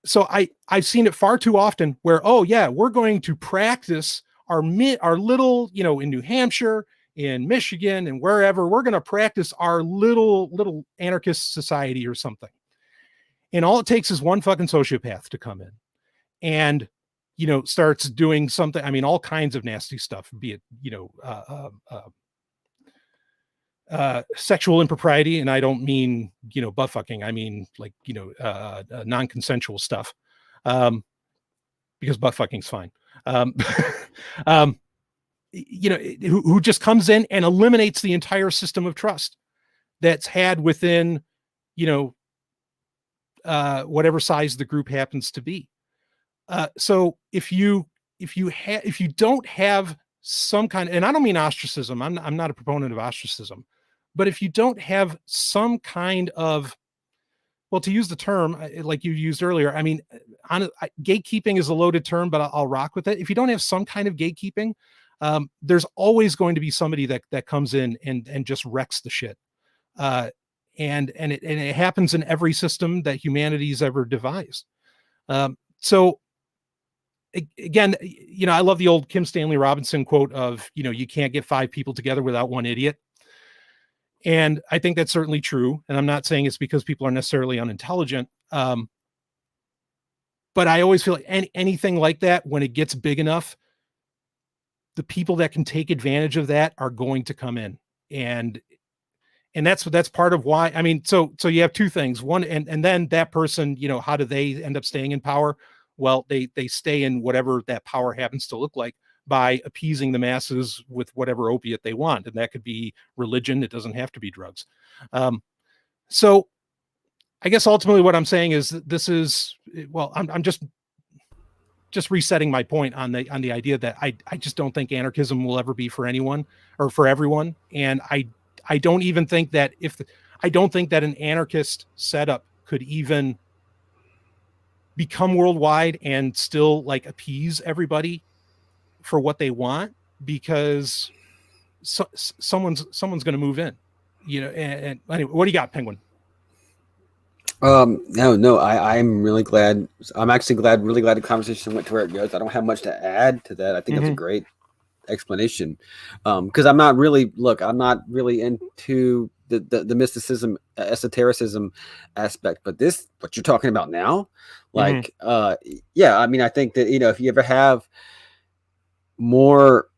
so I've seen it far too often where, oh yeah, we're going to practice our little, in New Hampshire, in Michigan, and wherever, we're going to practice our little anarchist society or something. And all it takes is one fucking sociopath to come in and, starts doing something. I mean, all kinds of nasty stuff, be it, sexual impropriety. And I don't mean, butt fucking. I mean, like, non-consensual stuff, because butt fucking's fine. Who just comes in and eliminates the entire system of trust that's had within, whatever size the group happens to be. So if you don't have some kind, and I don't mean ostracism. I'm not a proponent of ostracism, but if you don't have some kind of, well, to use the term like you used earlier, I mean, gatekeeping is a loaded term, but I'll rock with it. If you don't have some kind of gatekeeping, there's always going to be somebody that comes in and just wrecks the shit. And it happens in every system that humanity's ever devised. So again, I love the old Kim Stanley Robinson quote of, you can't get 5 people together without one idiot. And I think that's certainly true. And I'm not saying it's because people are necessarily unintelligent. But I always feel like anything like that, when it gets big enough, the people that can take advantage of that are going to come in. And that's part of why, I mean, so you have 2 things. One, and then that person, how do they end up staying in power? Well, they stay in whatever that power happens to look like by appeasing the masses with whatever opiate they want. And that could be religion. It doesn't have to be drugs. So I guess ultimately what I'm saying is this is, well, I'm just resetting my point on the idea that I just don't think anarchism will ever be for anyone or for everyone. And I don't even think that I don't think that an anarchist setup could even become worldwide and still like appease everybody for what they want, because someone's going to move in, and anyway, what do you got, Penguin? No, I'm really glad. I'm actually really glad the conversation went to where it goes. I don't have much to add to that. I think that's a great explanation. Because I'm not really into the mysticism, esotericism aspect, but what you're talking about now, like, yeah, I mean, I think that, if you ever have more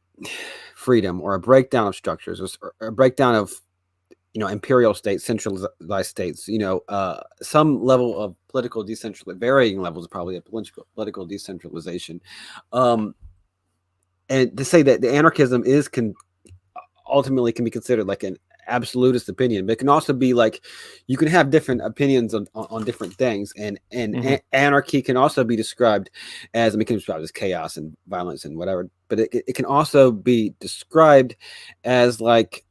freedom or a breakdown of structures or a breakdown of, imperial states, centralized states, some level of political decentralization, varying levels probably of political decentralization. And to say that the anarchism ultimately can be considered like an absolutist opinion, but it can also be like, you can have different opinions on different things, and anarchy can also be described as, chaos and violence and whatever, but it can also be described as like,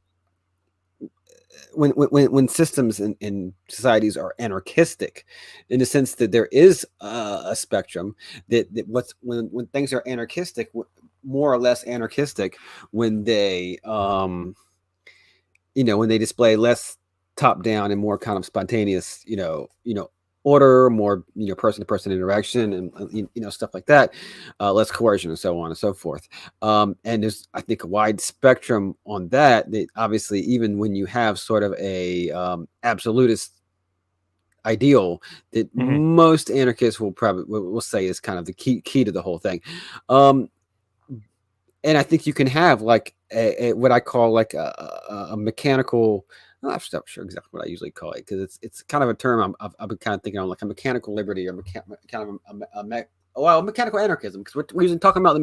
when systems and societies are anarchistic, in the sense that there is a spectrum that when things are anarchistic, more or less anarchistic, when they when they display less top down and more kind of spontaneous order, more person to person interaction, and stuff like that, less coercion and so on and so forth. And there's, I think, a wide spectrum on that obviously, even when you have sort of a absolutist ideal that most anarchists will say is kind of the key to the whole thing. And I think you can have like a what I call like a mechanical, I'm not sure exactly what I usually call it, because it's kind of a term I've been kind of thinking on, like a mechanical liberty, or mechanical anarchism, because we're usually talking about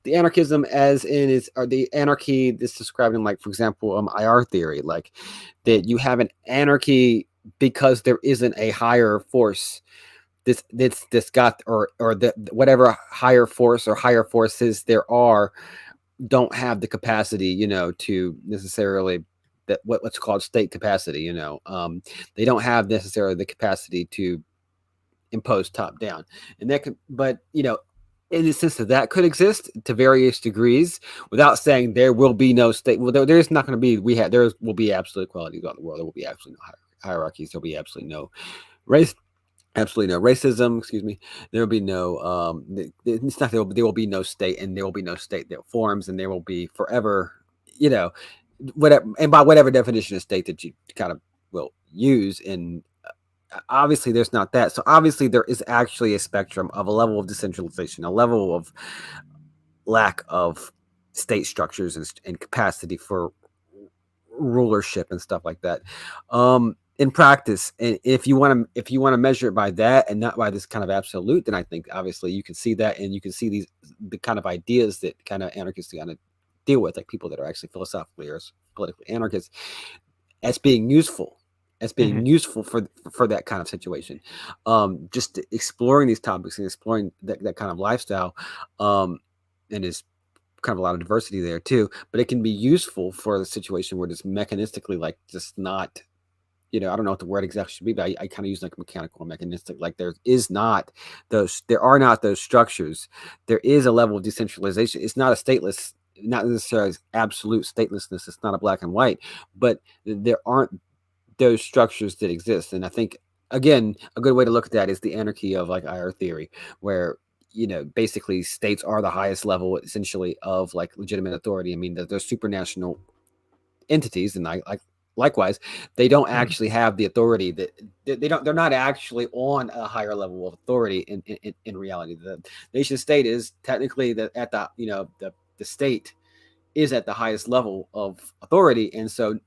the anarchism as in or the anarchy that's described in, like, for example, IR theory, like that you have an anarchy because there isn't a higher force this got, or the whatever higher force or higher forces there are don't have the capacity to necessarily what's called state capacity. They don't have necessarily the capacity to impose top down, and that could, but in the sense that could exist to various degrees, without saying there will be no state. Well, there's not going to be. There will be absolute equality throughout the world. There will be absolutely no hierarchies. There'll be absolutely no race. Absolutely no racism. Excuse me. There will be no. It's not. There will be no state, and there will be no state that forms, and there will be forever. Whatever, and by whatever definition of state that you kind of will use. And obviously, there's not that. So obviously, there is actually a spectrum of a level of decentralization, a level of lack of state structures and capacity for rulership and stuff like that. In practice, and if you want to measure it by that and not by this kind of absolute, then I think obviously you can see that, and you can see the kind of ideas that kind of anarchists kind of deal with, like people that are actually philosophically or politically anarchists, as being useful for that kind of situation. Just exploring these topics and exploring that kind of lifestyle, and is kind of a lot of diversity there too, but it can be useful for the situation where it's mechanistically like just not, I don't know what the word exactly should be, but I kind of use like mechanical and mechanistic. Like there are not those structures. There is a level of decentralization. It's not a stateless, not necessarily absolute statelessness. It's not a black and white, but there aren't those structures that exist. And I think, again, a good way to look at that is the anarchy of like IR theory, where basically states are the highest level essentially of like legitimate authority. I mean, they're supranational entities, and likewise, they don't actually have the authority that they're not actually on a higher level of authority in reality. The nation state is technically at the state is at the highest level of authority, and so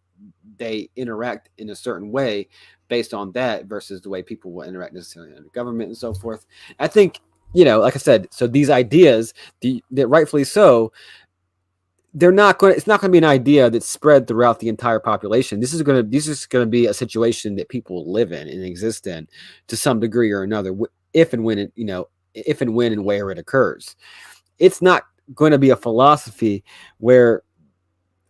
they interact in a certain way based on that versus the way people will interact necessarily in the government and so forth. I think, like I said, so these ideas, that rightfully so, it's not going to be an idea that's spread throughout the entire population. This is going to be a situation that people live in and exist in to some degree or another, if and when and where it occurs. It's not going to be a philosophy where,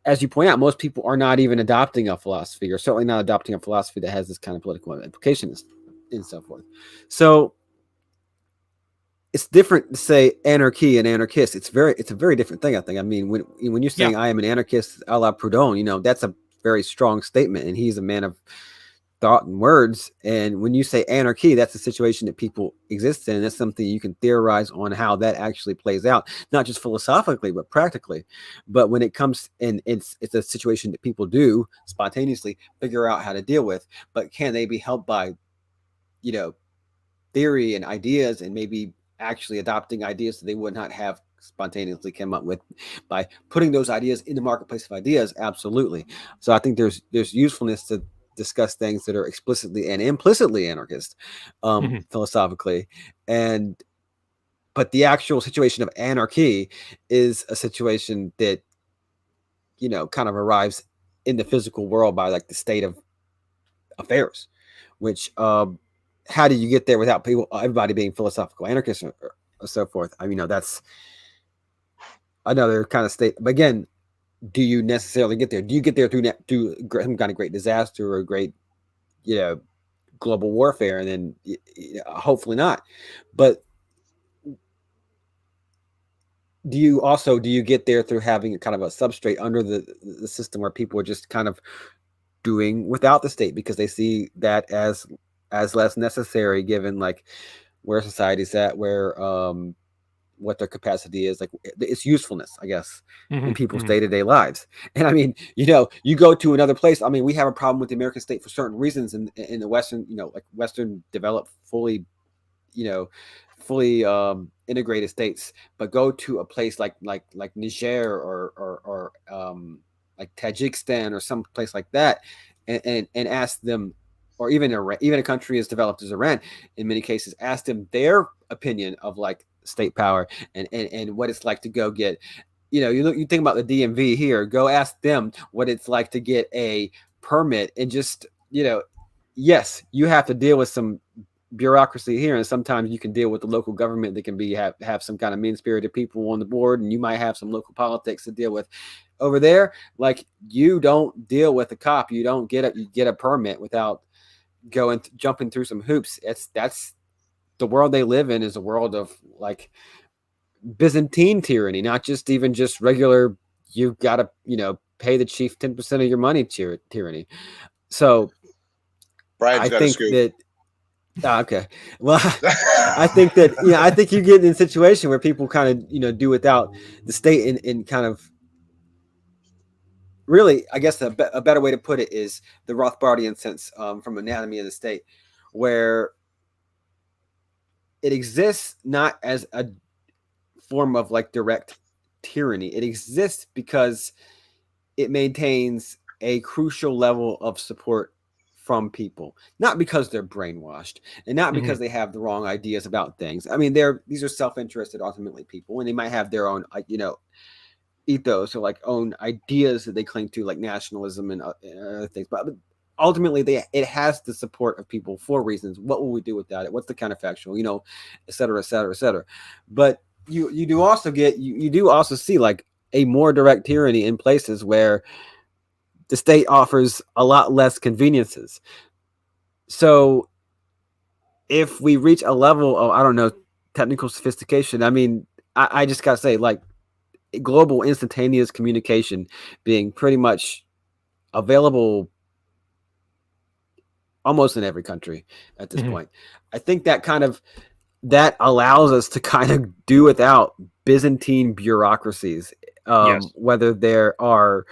as you point out, most people are not even adopting a philosophy, or certainly not adopting a philosophy that has this kind of political implications and so forth. So it's different to say anarchy and anarchist. It's a very different thing, I think. I mean, when you're saying I am an anarchist a la Proudhon, that's a very strong statement, and he's a man of thought and words. And when you say anarchy, that's a situation that people exist in. And that's something you can theorize on how that actually plays out, not just philosophically, but practically. But when it comes in, it's a situation that people do spontaneously figure out how to deal with. But can they be helped by, theory and ideas, and maybe actually adopting ideas that they would not have spontaneously come up with by putting those ideas in the marketplace of ideas? Absolutely. So I think there's usefulness to discuss things that are explicitly and implicitly anarchist, philosophically, but the actual situation of anarchy is a situation that kind of arrives in the physical world by like the state of affairs, which how do you get there without everybody being philosophical anarchists or so forth? I mean, that's another kind of state. But again, do you necessarily get there? Do you get there through some kind of great disaster or great, global warfare? And then hopefully not. But do you get there through having a kind of a substrate under the system where people are just kind of doing without the state because they see that as less necessary, given like where society's at, where what their capacity is, like its usefulness, I guess, in people's day-to-day lives. And I mean, you go to another place. I mean, we have a problem with the American state for certain reasons in the Western, like Western developed, fully integrated states. But go to a place like Niger or like Tajikistan or some place like that, and ask them, or even a country as developed as Iran, in many cases, ask them their opinion of like state power and what it's like to go get, you think about the DMV here, go ask them what it's like to get a permit, and just, yes, you have to deal with some bureaucracy here, and sometimes you can deal with the local government that can have some kind of mean-spirited people on the board, and you might have some local politics to deal with. Over there, like, you don't deal with a cop, you don't get a permit without jumping through some hoops. That's the world they live in, is a world of like Byzantine tyranny, not just regular, you've got to pay the chief 10% of your money tyranny. So Brian's I think that okay, well, I think that I think you get in a situation where people kind of do without the state, in kind of, really, I guess a better way to put it is the Rothbardian sense, from Anatomy of the State, where it exists not as a form of like direct tyranny. It exists because it maintains a crucial level of support from people, not because they're brainwashed and not because they have the wrong ideas about things. I mean, these are self-interested, ultimately, people, and they might have their own, ethos or like own ideas that they cling to, like nationalism and other things. But ultimately, it has the support of people for reasons. What will we do without it? What's the counterfactual? Et cetera, et cetera, et cetera. But you do also see like a more direct tyranny in places where the state offers a lot less conveniences. So if we reach a level of, I don't know, technical sophistication, I mean, I just gotta say, like, global instantaneous communication being pretty much available almost in every country at this point. I think that allows us to kind of do without Byzantine bureaucracies, Yes. whether there are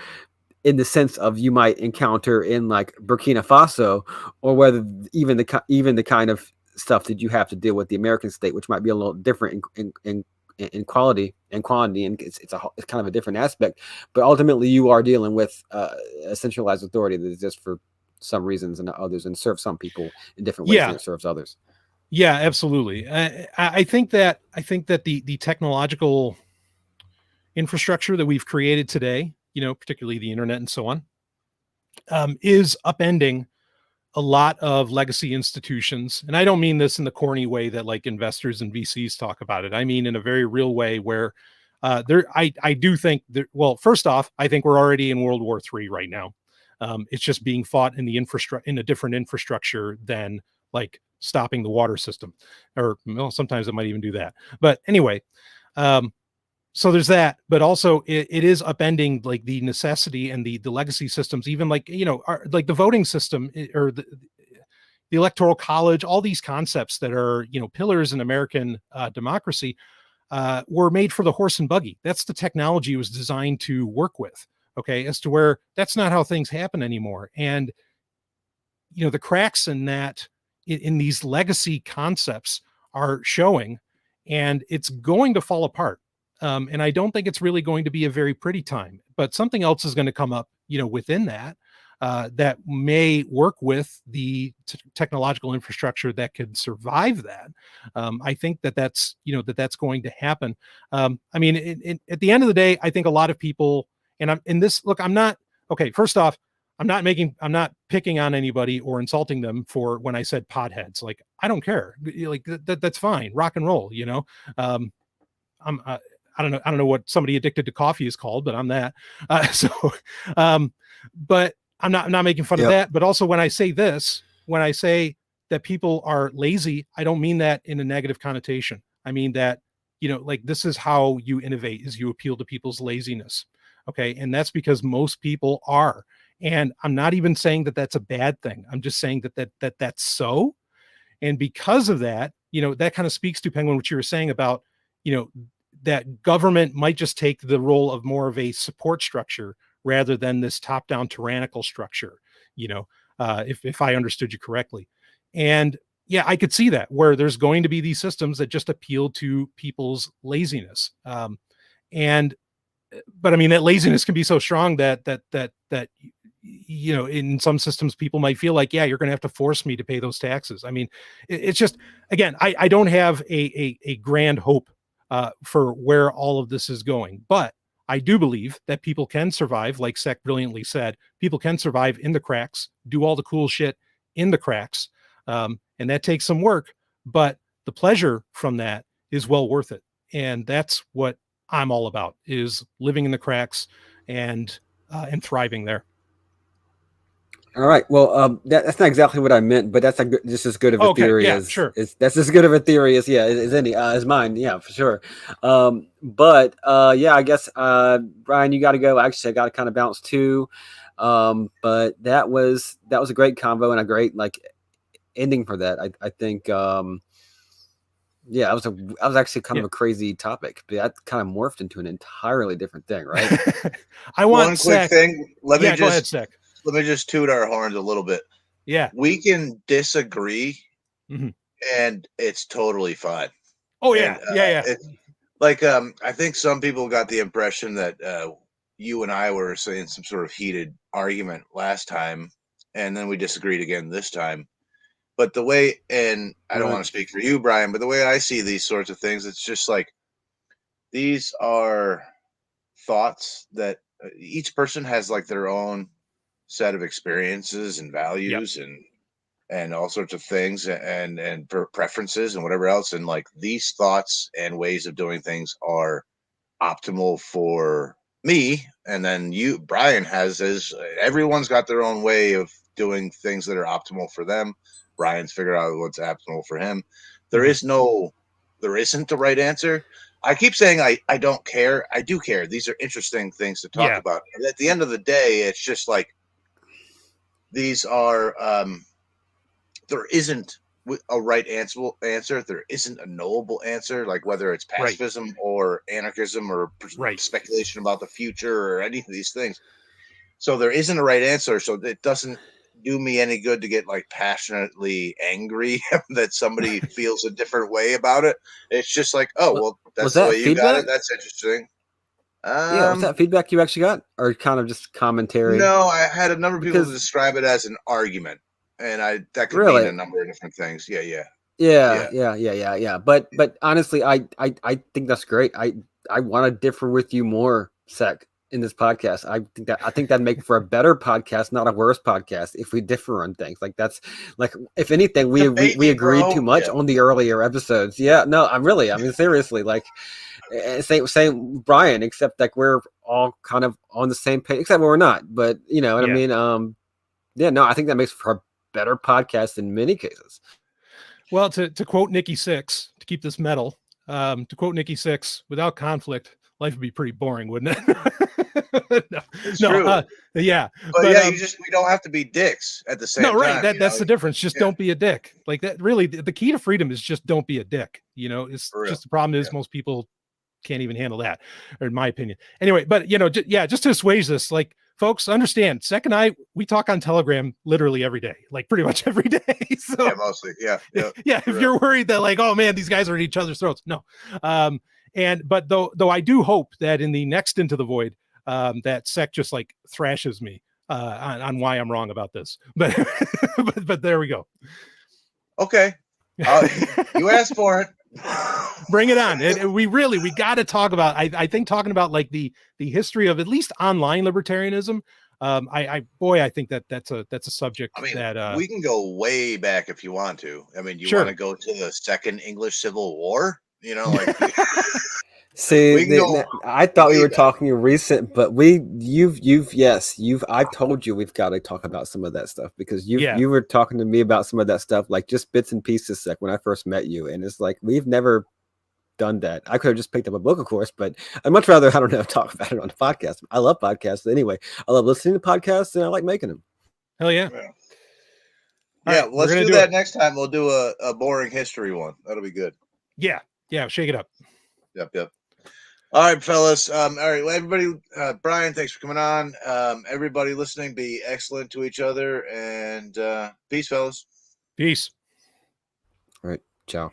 in the sense of you might encounter in like Burkina Faso, or whether even the kind of stuff that you have to deal with the American state, which might be a little different in quality and quantity, and it's kind of a different aspect. But ultimately, you are dealing with a centralized authority that exists for some reasons and others, and serves some people in different ways than it serves others. Yeah, absolutely. I think that the technological infrastructure that we've created today, particularly the internet and so on, is upending a lot of legacy institutions. And I don't mean this in the corny way that like investors and VCs talk about it. I mean in a very real way where I do think that, well, first off, I think we're already in World War III right now. It's just being fought in a different infrastructure than like stopping the water system, or well, sometimes it might even do that. But anyway, so there's that, but also it is upending like the necessity and the legacy systems, even like, like the voting system or the electoral college, all these concepts that are, pillars in American democracy were made for the horse and buggy. That's the technology it was designed to work with. Okay. As to where that's not how things happen anymore. And, the cracks in that, in these legacy concepts are showing, and it's going to fall apart. And I don't think it's really going to be a very pretty time, but something else is going to come up, within that, that may work with the technological infrastructure that could survive that. I think that's going to happen. I mean, at the end of the day, I think a lot of people, and I'm in this, look, I'm not, okay, first off, I'm not picking on anybody or insulting them for when I said potheads. Like, I don't care. Like that's fine. Rock and roll, I don't know what somebody addicted to coffee is called, but I'm that. But I'm not making fun of that. But also when I say that people are lazy, I don't mean that in a negative connotation. I mean that, like this is how you innovate, is you appeal to people's laziness. Okay. And that's because most people are. And I'm not even saying that that's a bad thing. I'm just saying that's so. And because of that, that kind of speaks to, Penguin, what you were saying about, that government might just take the role of more of a support structure rather than this top-down tyrannical structure, if I understood you correctly. And yeah, I could see that, where there's going to be these systems that just appeal to people's laziness. But I mean, that laziness can be so strong that in some systems, people might feel like, yeah, you're going to have to force me to pay those taxes. I mean, it's just, again, I don't have a grand hope for where all of this is going, but I do believe that people can survive. Like Sec brilliantly said, people can survive in the cracks, do all the cool shit in the cracks. And that takes some work, but the pleasure from that is well worth it. And that's what I'm all about, is living in the cracks and thriving there. All right. Well, that's not exactly what I meant, but that's just as good of a theory as sure. That's as good of a theory as any as mine. Yeah, for sure. But yeah, I guess Brian, you got to go. Actually, I got to kind of bounce too. But that was a great convo and a great like ending for that. I think. Yeah, that was actually kind of a crazy topic, but that kind of morphed into an entirely different thing, right? I want one quick thing. Go ahead, Sec. Let me just toot our horns a little bit. Yeah. We can disagree and it's totally fine. Oh yeah. And, I think some people got the impression that you and I were saying some sort of heated argument last time, and then we disagreed again this time. But the way, and I don't want to speak for you, Brian, but the way I see these sorts of things, it's just like, these are thoughts that each person has like their own set of experiences and values and all sorts of things and preferences and whatever else. And like these thoughts and ways of doing things are optimal for me, and then you, Brian has his. Everyone's got their own way of doing things that are optimal for them. Brian's figured out what's optimal for him. There isn't the right answer. I keep saying I don't care. I do care. These are interesting things to talk about. And at the end of the day, it's just like these are. There isn't a right answer. There isn't a knowable answer, like whether it's pacifism or anarchism or speculation about the future or any of these things. So there isn't a right answer. So it doesn't do me any good to get like passionately angry that somebody feels a different way about it. It's just like, oh, well, that's the way you got it. That's interesting. Was that feedback you actually got, or kind of just commentary? No, I had a number of people describe it as an argument. And that could mean a number of different things. Yeah. But honestly, I think that's great. I want to differ with you more, Sec, in this podcast. I think that'd make for a better podcast, not a worse podcast, if we differ on things. Like that's like, if anything, we agreed too much on the earlier episodes. Yeah, no, I mean seriously, like same Brian, except like we're all kind of on the same page, except when we're not. But you know what I mean? I think that makes for a better podcast in many cases. Well, to quote Nikki Sixx, to keep this metal, to quote Nikki Sixx, without conflict, life would be pretty boring, wouldn't it? True. Yeah. But we don't have to be dicks at the same time. No, right. That's the difference. Just don't be a dick. Like that. Really, the key to freedom is just don't be a dick. You know, it's just the problem is most people can't even handle that, or in my opinion. Anyway, but just to assuage this, like, folks, understand, Sec and I, we talk on Telegram literally every day, like pretty much every day. So yeah, mostly. Yeah. If you're worried that like, oh man, these guys are at each other's throats. No. But though I do hope that in the next Into the Void, that Sec just like thrashes me on why I'm wrong about this. But but there we go. Okay. You asked for it. Bring it on. We got to talk about, I think talking about like the history of at least online libertarianism. I think that's a subject. I mean, that we can go way back if you want to. I mean, want to go to the Second English Civil War? You know, like see, I thought we were talking recent, but I've told you we've got to talk about some of that stuff, because you were talking to me about some of that stuff, like just bits and pieces, like when I first met you, and it's like we've never done that. I could have just picked up a book, of course, but I'd much rather, talk about it on the podcast. I love podcasts anyway. I love listening to podcasts, and I like making them. Hell yeah. Yeah, let's do that next time. We'll do a boring history one. That'll be good. Yeah, shake it up. Yep. All right, fellas. All right, well, everybody. Brian, thanks for coming on. Everybody listening, be excellent to each other, and peace, fellas. Peace. All right, ciao.